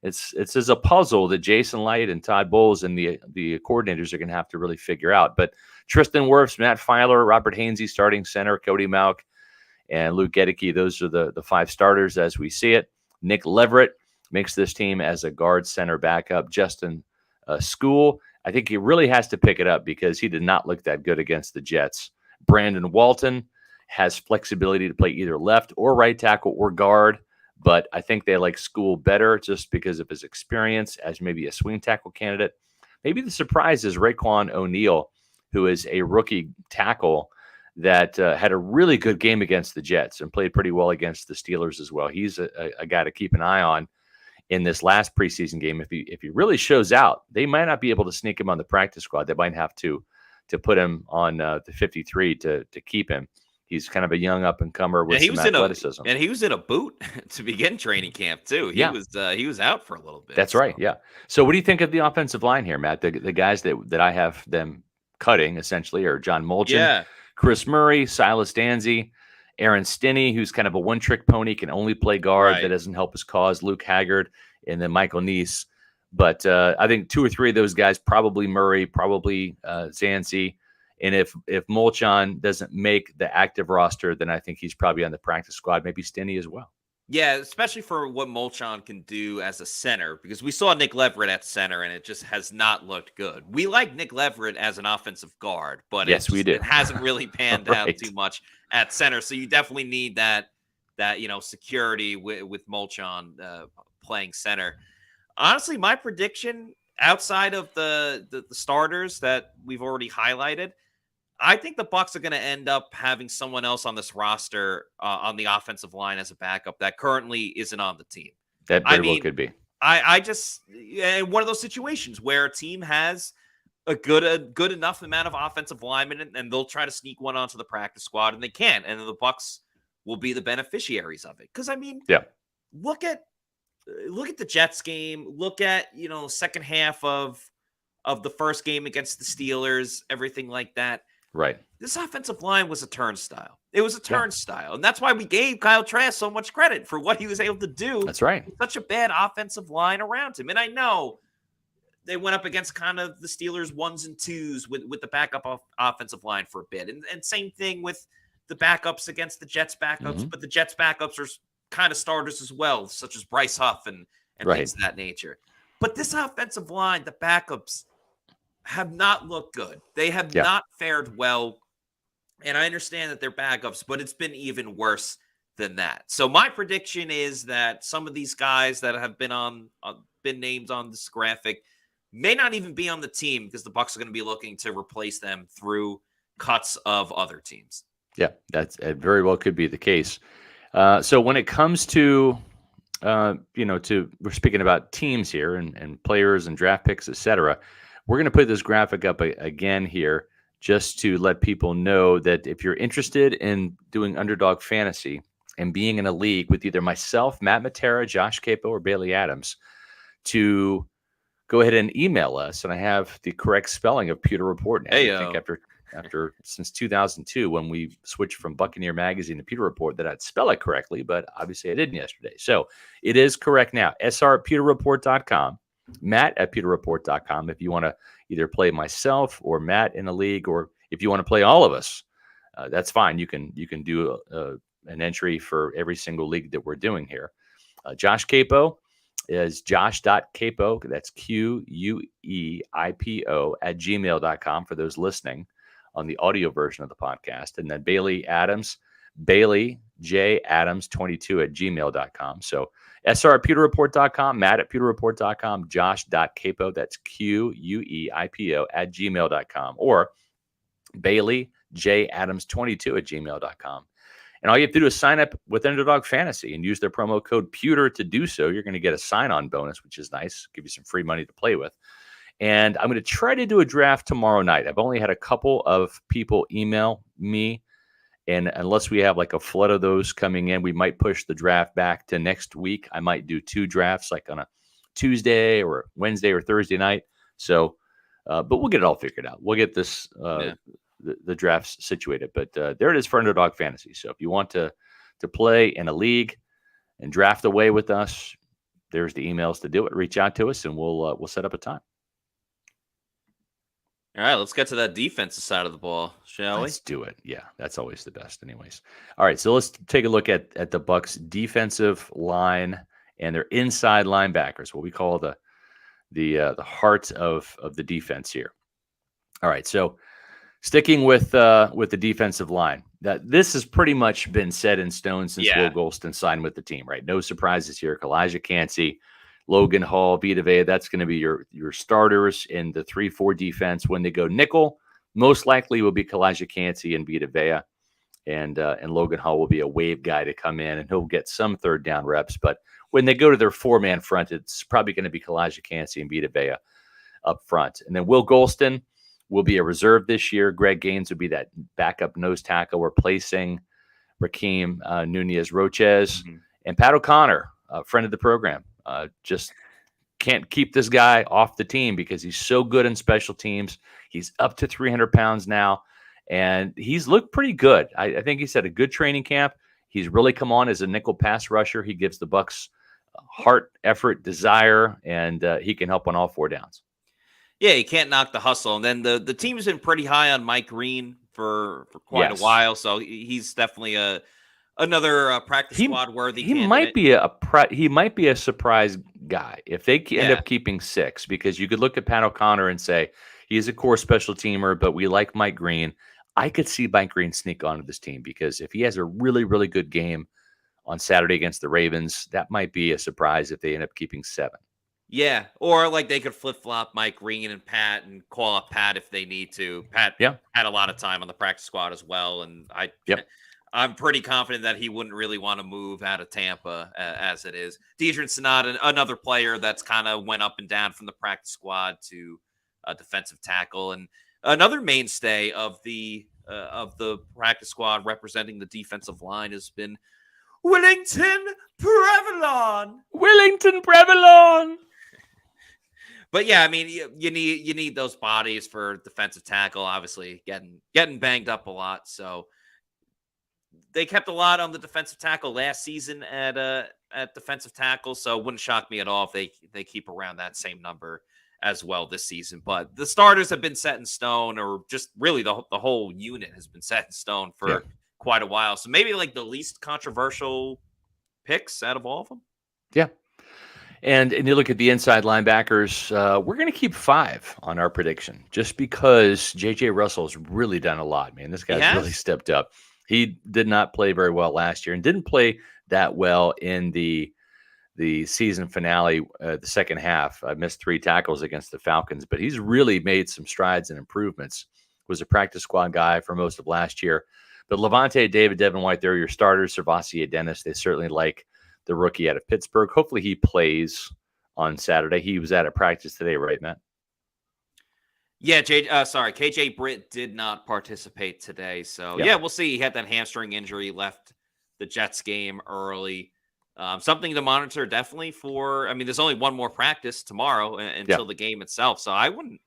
it's as a puzzle that Jason Light and Todd Bowles and the coordinators are going to have to really figure out. But Tristan Wirfs, Matt Filer, Robert Hainsey starting center, Cody Mauch, and Luke Gedeke, those are the 5 starters as we see it. Nick Leverett makes this team as a guard center backup. Justin School, I think he really has to pick it up because he did not look that good against the Jets. Brandon Walton has flexibility to play either left or right tackle or guard, but I think they like School better just because of his experience as maybe a swing tackle candidate. Maybe the surprise is Raekwon O'Neal, who is a rookie tackle that had a really good game against the Jets and played pretty well against the Steelers as well. He's a guy to keep an eye on in this last preseason game. If he really shows out, they might not be able to sneak him on the practice squad. They might have to put him on the 53 to keep him. He's kind of a young up-and-comer with some athleticism. And he was in a boot to begin training camp, too. He was out for a little bit. That's right, yeah. So what do you think of the offensive line here, Matt? The guys that I have them cutting, essentially, are John Molchen, Chris Murray, Silas Danzy, Aaron Stinney, who's kind of a one-trick pony, can only play guard. That doesn't help his cause. Luke Haggard, and then Michael Neese. But I think 2 or 3 of those guys, probably Murray, probably Zanzi. And if Molchan doesn't make the active roster, then I think he's probably on the practice squad, maybe Stinney as well. Yeah, especially for what Molchan can do as a center, because we saw Nick Leverett at center, and it just has not looked good. We like Nick Leverett as an offensive guard, but we do. It hasn't really panned out too much at center. So you definitely need that security with Molchan playing center. Honestly, my prediction outside of the starters that we've already highlighted, I think the Bucs are going to end up having someone else on this roster on the offensive line as a backup that currently isn't on the team. That very well could be. I just one of those situations where a team has a good enough amount of offensive linemen and they'll try to sneak one onto the practice squad and they can't, and then the Bucs will be the beneficiaries of it. Because look at the Jets game. Look at second half of the first game against the Steelers, everything like that. Right. This offensive line was a turnstile. It was a turnstile. And that's why we gave Kyle Trask so much credit for what he was able to do. That's right. With such a bad offensive line around him. And I know they went up against kind of the Steelers 1s and 2s with the backup offensive line for a bit. And same thing with the backups against the Jets backups. But the Jets backups are kind of starters as well, such as Bryce Huff and things of that nature. But this offensive line, the backups have not looked good. They have Yeah. not fared well. And I understand that they're backups, but it's been even worse than that. So my prediction is that some of these guys that have been named on this graphic may not even be on the team because the Bucs are going to be looking to replace them through cuts of other teams. Yeah, that's very well could be the case. So when it comes to we're speaking about teams here and players and draft picks, etc. We're going to put this graphic up again here just to let people know that if you're interested in doing underdog fantasy and being in a league with either myself, Matt Matera, Josh Capo, or Bailey Adams, to go ahead and email us. And I have the correct spelling of Pewter Report now. I think after since 2002, when we switched from Buccaneer Magazine to Pewter Report, that I'd spell it correctly, but obviously I didn't yesterday. So it is correct now. sr@pewterreport.com, matt@pewterreport.com. If you want to either play myself or Matt in a league, or if you want to play all of us, that's fine. You can do an entry for every single league that we're doing here. Josh Capo is josh.capo. That's QUEIPO @gmail.com for those listening on the audio version of the podcast. And then Bailey Adams, Bailey J. Adams22 @gmail.com. So sr@pewterreport.com, matt@pewterreport.com, josh.capo, that's QUEIPO @gmail.com, or Bailey J. Adams22 @gmail.com. And all you have to do is sign up with Underdog Fantasy and use their promo code Pewter to do so. You're going to get a sign-on bonus, which is nice. Give you some free money to play with. And I'm going to try to do a draft tomorrow night. I've only had a couple of people email me. And unless we have like a flood of those coming in, we might push the draft back to next week. I might do 2 drafts like on a Tuesday or Wednesday or Thursday night. So, but we'll get it all figured out. We'll get this the drafts situated. But there it is for Underdog Fantasy. So if you want to play in a league and draft away with us, there's the emails to do it. Reach out to us and we'll set up a time. All right, let's get to that defensive side of the ball, shall we? Let's do it. Yeah, that's always the best anyways. All right, so let's take a look at the Bucs defensive line and their inside linebackers, what we call the heart of the defense here. All right, so sticking with the defensive line, this has pretty much been set in stone since Will Golston signed with the team, right? No surprises here. Kalijah Kancey, Logan Hall, Vita Vea, that's going to be your starters in the 3-4 defense. When they go nickel, most likely will be Kalijah Kancey and Vita Vea, and Logan Hall will be a wave guy to come in, and he'll get some third down reps. But when they go to their 4-man front, it's probably going to be Kalijah Kancey and Vita Vea up front. And then Will Golston will be a reserve this year. Greg Gaines will be that backup nose tackle replacing Rakeem Nunez-Roches. Mm-hmm. And Pat O'Connor, a friend of the program, just can't keep this guy off the team because he's so good in special teams. He's up to 300 pounds now, and he's looked pretty good. I think he's had a good training camp. He's really come on as a nickel pass rusher. He gives the Bucs heart, effort, desire, and he can help on all 4 downs. Yeah, you can't knock the hustle. And then the team's been pretty high on Mike Green for quite a while, so he's definitely another practice squad worthy. He might be a surprise guy if they end up keeping 6, because you could look at Pat O'Connor and say he's a core special teamer, but we like Mike Green. I could see Mike Green sneak onto this team because if he has a really, really good game on Saturday against the Ravens, that might be a surprise if they end up keeping 7. Yeah, or like they could flip-flop Mike Green and Pat and call up Pat if they need to. Pat had a lot of time on the practice squad as well, and I'm pretty confident that he wouldn't really want to move out of Tampa as it is. Deidre Sonata, another player that's kind of went up and down from the practice squad to defensive tackle, and another mainstay of the practice squad representing the defensive line has been Willington Prevalon. But yeah, I mean, you need those bodies for defensive tackle. Obviously, getting banged up a lot. So they kept a lot on the defensive tackle last season at defensive tackle. So it wouldn't shock me at all if they keep around that same number as well this season. But the starters have been set in stone, or just really the whole unit has been set in stone for quite a while. So maybe like the least controversial picks out of all of them. Yeah. And you look at the inside linebackers, we're going to keep 5 on our prediction just because J.J. Russell's really done a lot, man. This He guy's really has? stepped up. He did not play very well last year and didn't play that well in the season finale, the second half. I missed 3 tackles against the Falcons, but he's really made some strides and improvements. Was a practice squad guy for most of last year. But Levante, David, Devin White, they're your starters. Servassier Dennis, they certainly like the rookie out of Pittsburgh. Hopefully he plays on Saturday. He was at a practice today, right, Matt? Yeah, KJ Britt did not participate today. So, yeah, we'll see. He had that hamstring injury, left the Jets game early. Something to monitor definitely there's only one more practice tomorrow until the game itself. So I wouldn't.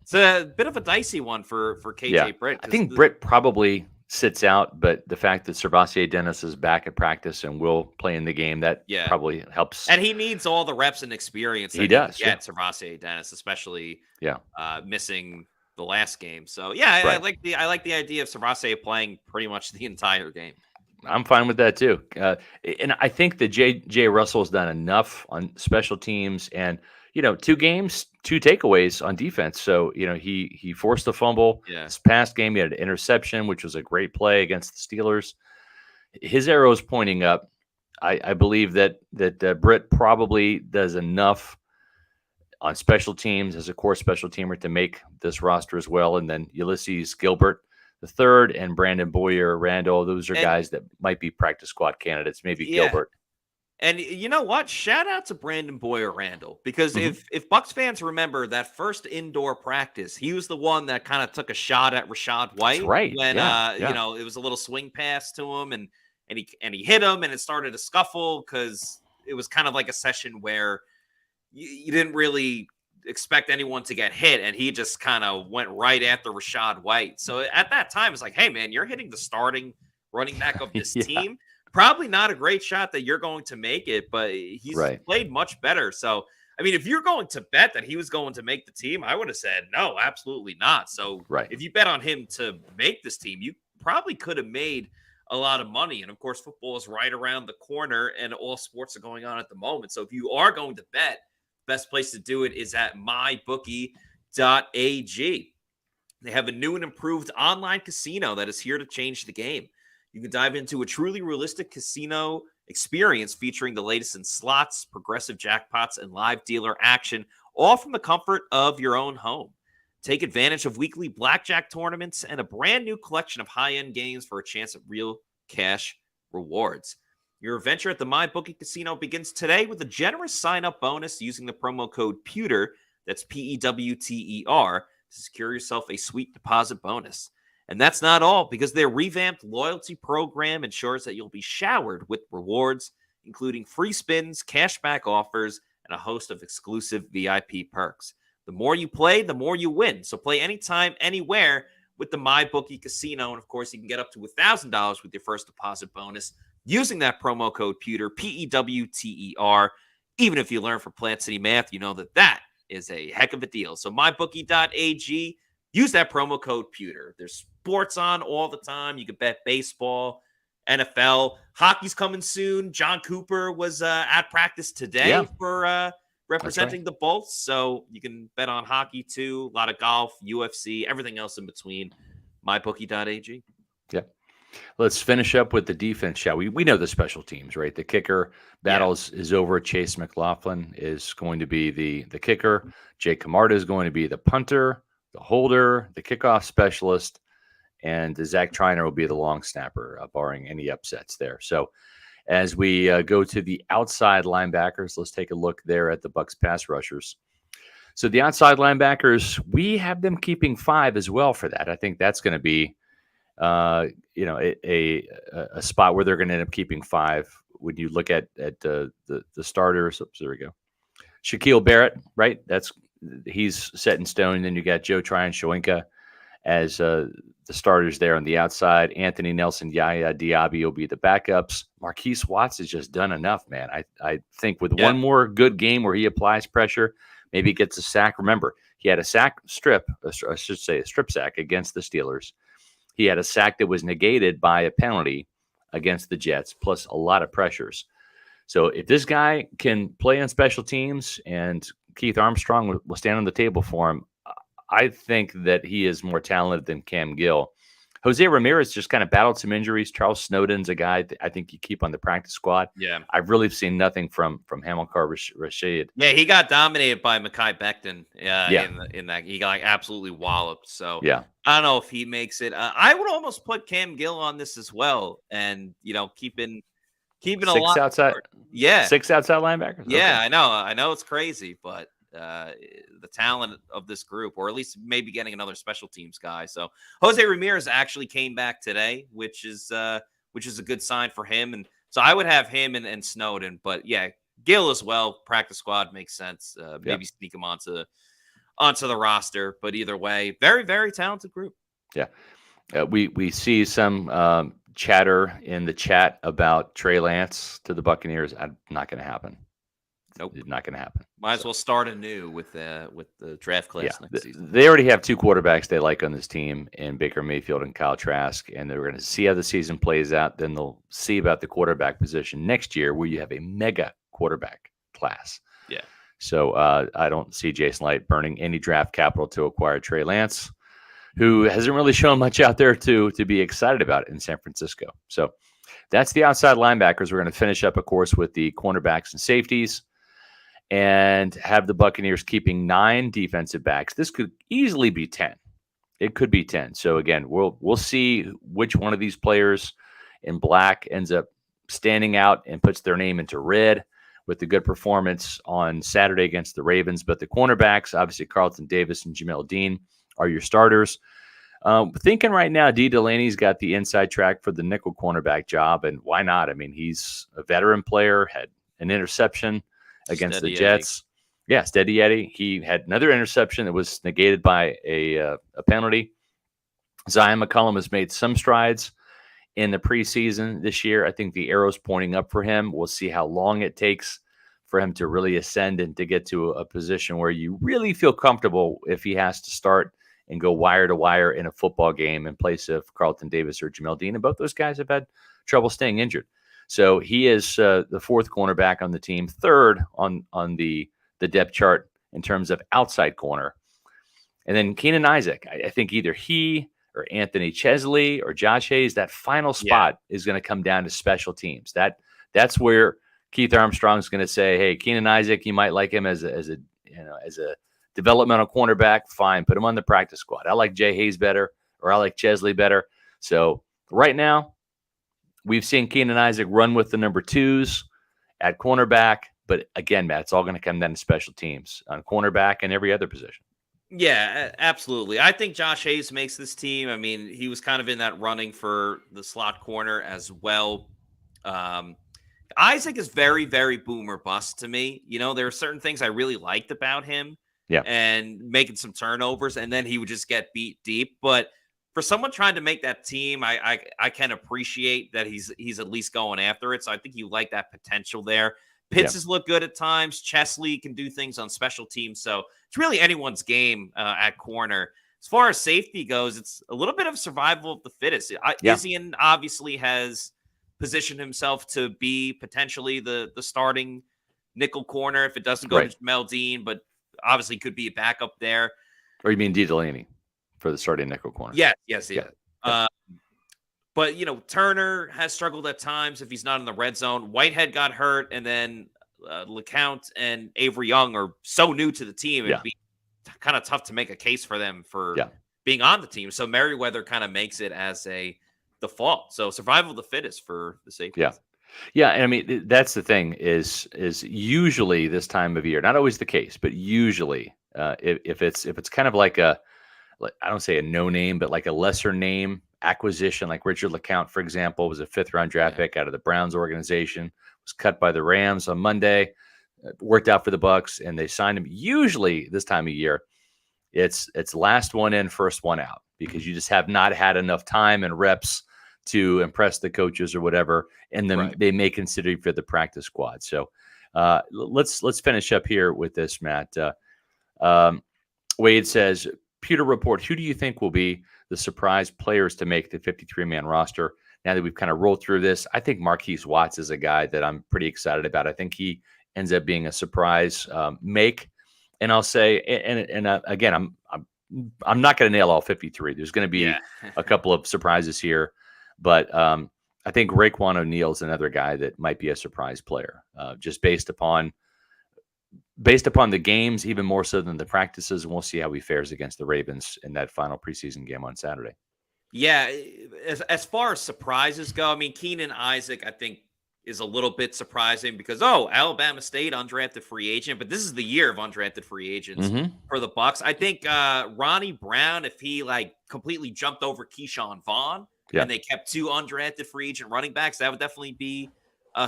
It's a bit of a dicey one for KJ Britt. I think Britt probably sits out, but the fact that Servassier Dennis is back at practice and will play in the game, that probably helps. And he needs all the reps and experience that he does. Servassier Dennis, especially missing the last game. So I like the idea of Servassier playing pretty much the entire game. I'm fine with that too. And I think that J. Russell has done enough on special teams and, 2 games, 2 takeaways on defense. So, he forced a fumble. This past game, he had an interception, which was a great play against the Steelers. His arrow is pointing up. I believe that Britt probably does enough on special teams as a core special teamer to make this roster as well. And then Ulysses Gilbert the third and Brandon Boyer, Randall, those are guys that might be practice squad candidates, maybe Gilbert. And you know what? Shout out to Brandon Boyer Randall, because if Bucs fans remember that first indoor practice, he was the one that kind of took a shot at Rashad White. That's right. When it was a little swing pass to him and he hit him and it started a scuffle because it was kind of like a session where you didn't really expect anyone to get hit, and he just kind of went right after Rashad White. So at that time, it's like, hey man, you're hitting the starting running back of this team. Probably not a great shot that you're going to make it, but he's played much better. So, I mean, if you're going to bet that he was going to make the team, I would have said, no, absolutely not. So if you bet on him to make this team, you probably could have made a lot of money. And of course, football is right around the corner and all sports are going on at the moment. So if you are going to bet, best place to do it is at mybookie.ag. They have a new and improved online casino that is here to change the game. You can dive into a truly realistic casino experience featuring the latest in slots, progressive jackpots, and live dealer action, all from the comfort of your own home. Take advantage of weekly blackjack tournaments and a brand new collection of high-end games for a chance at real cash rewards. Your adventure at the MyBookie Casino begins today with a generous sign-up bonus using the promo code PEWTER, that's PEWTER, to secure yourself a sweet deposit bonus. And that's not all, because their revamped loyalty program ensures that you'll be showered with rewards, including free spins, cashback offers, and a host of exclusive VIP perks. The more you play, the more you win. So play anytime, anywhere with the MyBookie Casino. And of course, you can get up to $1,000 with your first deposit bonus using that promo code PEWTER, PEWTER. Even if you learn from Plant City Math, you know that is a heck of a deal. So mybookie.ag, use that promo code PEWTER. There's sports on all the time. You can bet baseball, NFL, hockey's coming soon. John Cooper was at practice today for representing the Bolts. So you can bet on hockey too. A lot of golf, UFC, everything else in between. mybookie.ag. Yeah. Let's finish up with the defense, shall we? We know the special teams, right? The kicker battles is over. Chase McLaughlin is going to be the kicker. Jake Camarda is going to be the punter, the holder, the kickoff specialist, and Zach Triner will be the long snapper, barring any upsets there. So as we go to the outside linebackers, let's take a look there at the Bucs pass rushers. So the outside linebackers, we have them keeping 5 as well for that. I think that's going to be a spot where they're going to end up keeping 5. When you look at the starters, there we go. Shaquille Barrett, right? He's set in stone. Then you got Joe Tryon-Shoyinka as the starters there on the outside. Anthony Nelson, Yaya Diaby will be the backups. Marquise Watts has just done enough, man. I think with one more good game where he applies pressure, maybe gets a sack. Remember, he had a strip sack against the Steelers. He had a sack that was negated by a penalty against the Jets, plus a lot of pressures. So if this guy can play on special teams and Keith Armstrong will stand on the table for him, I think that he is more talented than Cam Gill. Jose Ramirez just kind of battled some injuries. Charles Snowden's a guy that I think you keep on the practice squad. Yeah. I've really seen nothing from Hamilcar Rashid. Yeah, he got dominated by Mekhi Becton. Yeah. In that he got absolutely walloped. So Yeah. I don't know if he makes it. I would almost put Cam Gill on this as well, and keeping a Six lot. outside. Yeah, 6 outside linebackers. yeah, Okay. I know it's crazy, but the talent of this group, or at least maybe getting another special teams guy. So Jose Ramirez actually came back today, which is a good sign for him. And so I would have him and Snowden, but yeah, Gill as well. Practice squad makes sense. Maybe sneak him onto the roster, but either way, very, very talented group. Yeah. We see some chatter in the chat about Trey Lance to the Buccaneers. Not going to happen. Nope, it's not going to happen. Might as well start anew with the draft class next season. They already have 2 quarterbacks they like on this team, in Baker Mayfield and Kyle Trask, and they're going to see how the season plays out. Then they'll see about the quarterback position next year, where you have a mega quarterback class. Yeah. So I don't see Jason Light burning any draft capital to acquire Trey Lance, who hasn't really shown much out there to be excited about in San Francisco. So that's the outside linebackers. We're going to finish up, of course, with the cornerbacks and safeties, and have the Buccaneers keeping 9 defensive backs. This could easily be 10. It could be 10. So again, we'll see which one of these players in black ends up standing out and puts their name into red with the good performance on Saturday against the Ravens. But the cornerbacks, obviously Carlton Davis and Jamel Dean, are your starters. Thinking right now, D. Delaney's got the inside track for the nickel cornerback job, and why not? I mean, he's a veteran player, had an interception against the Jets. Yeah, Steady Eddie. He had another interception that was negated by a penalty. Zion McCollum has made some strides in the preseason this year. I think the arrow's pointing up for him. We'll see how long it takes for him to really ascend and to get to a position where you really feel comfortable if he has to start and go wire to wire in a football game in place of Carlton Davis or Jamel Dean. And both those guys have had trouble staying injured. So he is the 4th cornerback on the team, 3rd on the depth chart in terms of outside corner. And then Keenan Isaac, I think either he or Anthony Chesley or Josh Hayes, that final spot is going to come down to special teams. That's where Keith Armstrong's going to say, hey, Keenan Isaac, you might like him as a developmental cornerback. Fine, put him on the practice squad. I like Jay Hayes better, or I like Chesley better. So right now, we've seen Keenan Isaac run with the number 2s at cornerback. But again, Matt, it's all going to come down to special teams on cornerback and every other position. Yeah, absolutely. I think Josh Hayes makes this team. I mean, he was kind of in that running for the slot corner as well. Isaac is very, very boomer bust to me. There are certain things I really liked about him. Yeah. And making some turnovers, and then he would just get beat deep. But for someone trying to make that team, I can appreciate that he's at least going after it. So I think you like that potential there. Pitts has looked good at times. Chesley can do things on special teams. So it's really anyone's game at corner. As far as safety goes, it's a little bit of survival of the fittest. Isian obviously has positioned himself to be potentially the starting nickel corner if it doesn't go to Jamel Dean, but obviously could be a backup there. Or you mean D. Delaney for the starting nickel corner? Yes. But, Turner has struggled at times if he's not in the red zone. Whitehead got hurt, and then LeCount and Avery Young are so new to the team. It'd be kind of tough to make a case for them for being on the team. So Merriweather kind of makes it as a default. So survival of the fittest for the safety. Yeah, and I mean, that's the thing is usually this time of year, not always the case, but usually if it's kind of like I don't say a no name, but like a lesser name acquisition, like Richard LeCount, for example, was a 5th-round draft pick out of the Browns organization, was cut by the Rams on Monday, worked out for the Bucs, and they signed him. Usually this time of year, it's last one in, first one out, because you just have not had enough time and reps to impress the coaches or whatever, and then they may consider you for the practice squad. So let's finish up here with this, Matt. Wade says, Pewter Report, who do you think will be the surprise players to make the 53-man roster? now that we've kind of rolled through this, I think Markees Watts is a guy that I'm pretty excited about. I think he ends up being a surprise make. And I'll say, again, I'm not going to nail all 53. There's going to be a couple of surprises here, but I think Raekwon O'Neal is another guy that might be a surprise player, just based upon the games, even more so than the practices. And we'll see how he fares against the Ravens in that final preseason game on Saturday. Yeah, as far as surprises go, I mean, Keenan Isaac, I think, is a little bit surprising because, Alabama State undrafted free agent, but this is the year of undrafted free agents for the Bucs. I think Ronnie Brown, if he completely jumped over Keyshawn Vaughn and they kept 2 undrafted free agent running backs, that would definitely be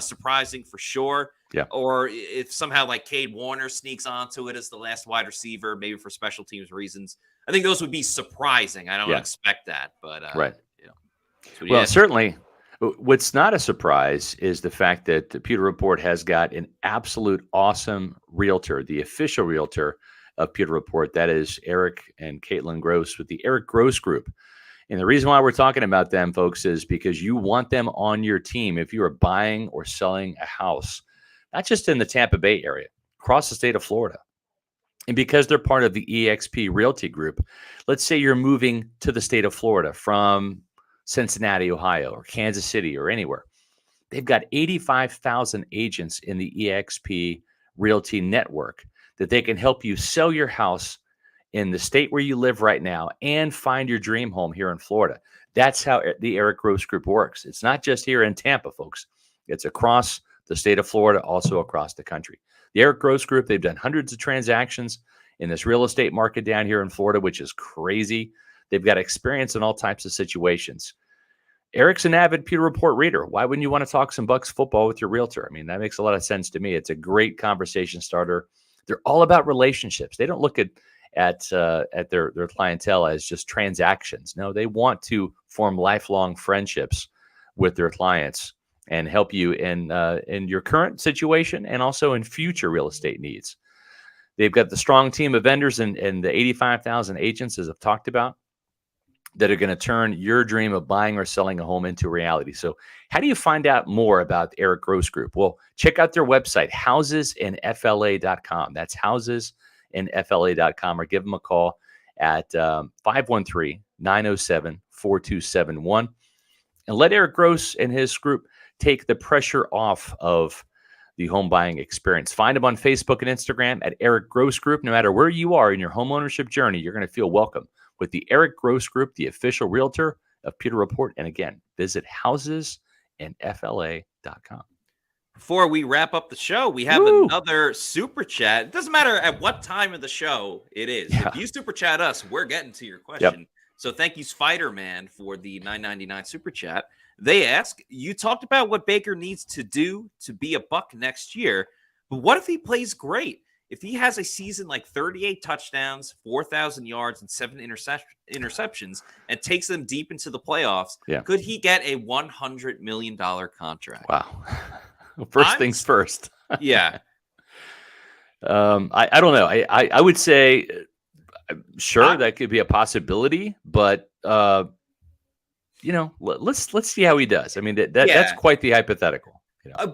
surprising for sure. Yeah. Or if somehow Cade Warner sneaks onto it as the last wide receiver, maybe for special teams reasons, I think those would be surprising. I don't expect that, but right. Well, certainly. What's not a surprise is the fact that the Pewter Report has got an absolute awesome realtor, the official realtor of Pewter Report. That is Eric and Caitlin Gross with the Eric Gross Group. And the reason why we're talking about them, folks, is because you want them on your team if you are buying or selling a house, not just in the Tampa Bay area, across the state of Florida. And because they're part of the eXp Realty Group, let's say you're moving to the state of Florida from Cincinnati, Ohio, or Kansas City, or anywhere. They've got 85,000 agents in the eXp Realty Network that they can help you sell your house in the state where you live right now and find your dream home here in Florida. That's how the Eric Gross Group works. It's not just here in Tampa, folks. It's across the state of Florida, also across the country. The Eric Gross Group, they've done hundreds of transactions in this real estate market down here in Florida, which is crazy. They've got experience in all types of situations. Eric's an avid Pewter Report reader. Why wouldn't you want to talk some Bucs football with your realtor? I mean, that makes a lot of sense to me. It's a great conversation starter. They're all about relationships. They don't look at their clientele as just transactions. No, they want to form lifelong friendships with their clients and help you in your current situation and also in future real estate needs. They've got the strong team of vendors and the 85,000 agents, as I've talked about, that are going to turn your dream of buying or selling a home into reality. So how do you find out more about the Eric Gross Group? Well, check out their website, housesinfla.com. That's housesinfla.com, or give them a call at 513-907-4271. And let Eric Gross and his group take the pressure off of the home buying experience. Find them on Facebook and Instagram at Eric Gross Group. No matter where you are in your home ownership journey, you're going to feel welcome with the Eric Gross Group, the official realtor of Pewter Report. And again, visit housesinfla.com. Before we wrap up the show, we have another super chat. It doesn't matter at what time of the show it is. Yeah. If you super chat us, we're getting to your question. Yep. So thank you, Spider-Man, for the $9.99 super chat. They ask, you talked about what Baker needs to do to be a Buck next year, but what if he plays great? If he has a season like 38 touchdowns, 4,000 yards, and 7 interceptions, and takes them deep into the playoffs, could he get a $100 million contract? Wow. First things first. Yeah. I don't know. I would say, sure, that could be a possibility, but let's see how he does. I mean, that's quite the hypothetical.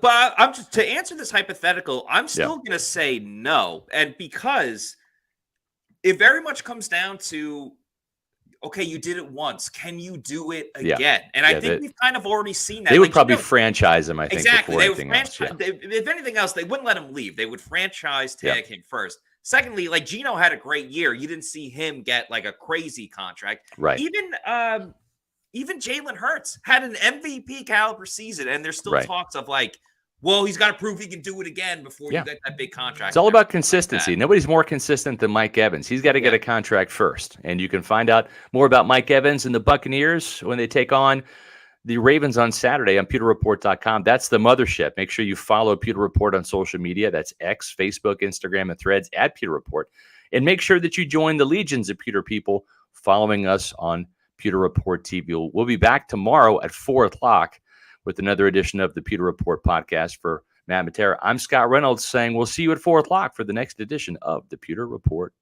But I'm just to answer this hypothetical, I'm still going to say no. And because it very much comes down to, okay, you did it once. Can you do it again? Yeah. And I think we've kind of already seen that. They would probably franchise him, I think. Exactly. They would if anything else, they wouldn't let him leave. They would franchise tag him first. Secondly, Geno had a great year. You didn't see him get a crazy contract. Right. Even Jalen Hurts had an MVP caliber season, and there's still talks of he's got to prove he can do it again before you get that big contract. It's all about consistency. Nobody's more consistent than Mike Evans. He's got to get a contract first. And you can find out more about Mike Evans and the Buccaneers when they take on the Ravens on Saturday on pewterreport.com. That's the mothership. Make sure you follow Pewter Report on social media. That's X, Facebook, Instagram, and Threads at Pewter Report. And make sure that you join the legions of Pewter people following us on Pewter Report TV. We'll be back tomorrow at 4 o'clock with another edition of the Pewter Report podcast. For Matt Matera, I'm Scott Reynolds saying we'll see you at 4 o'clock for the next edition of the Pewter Report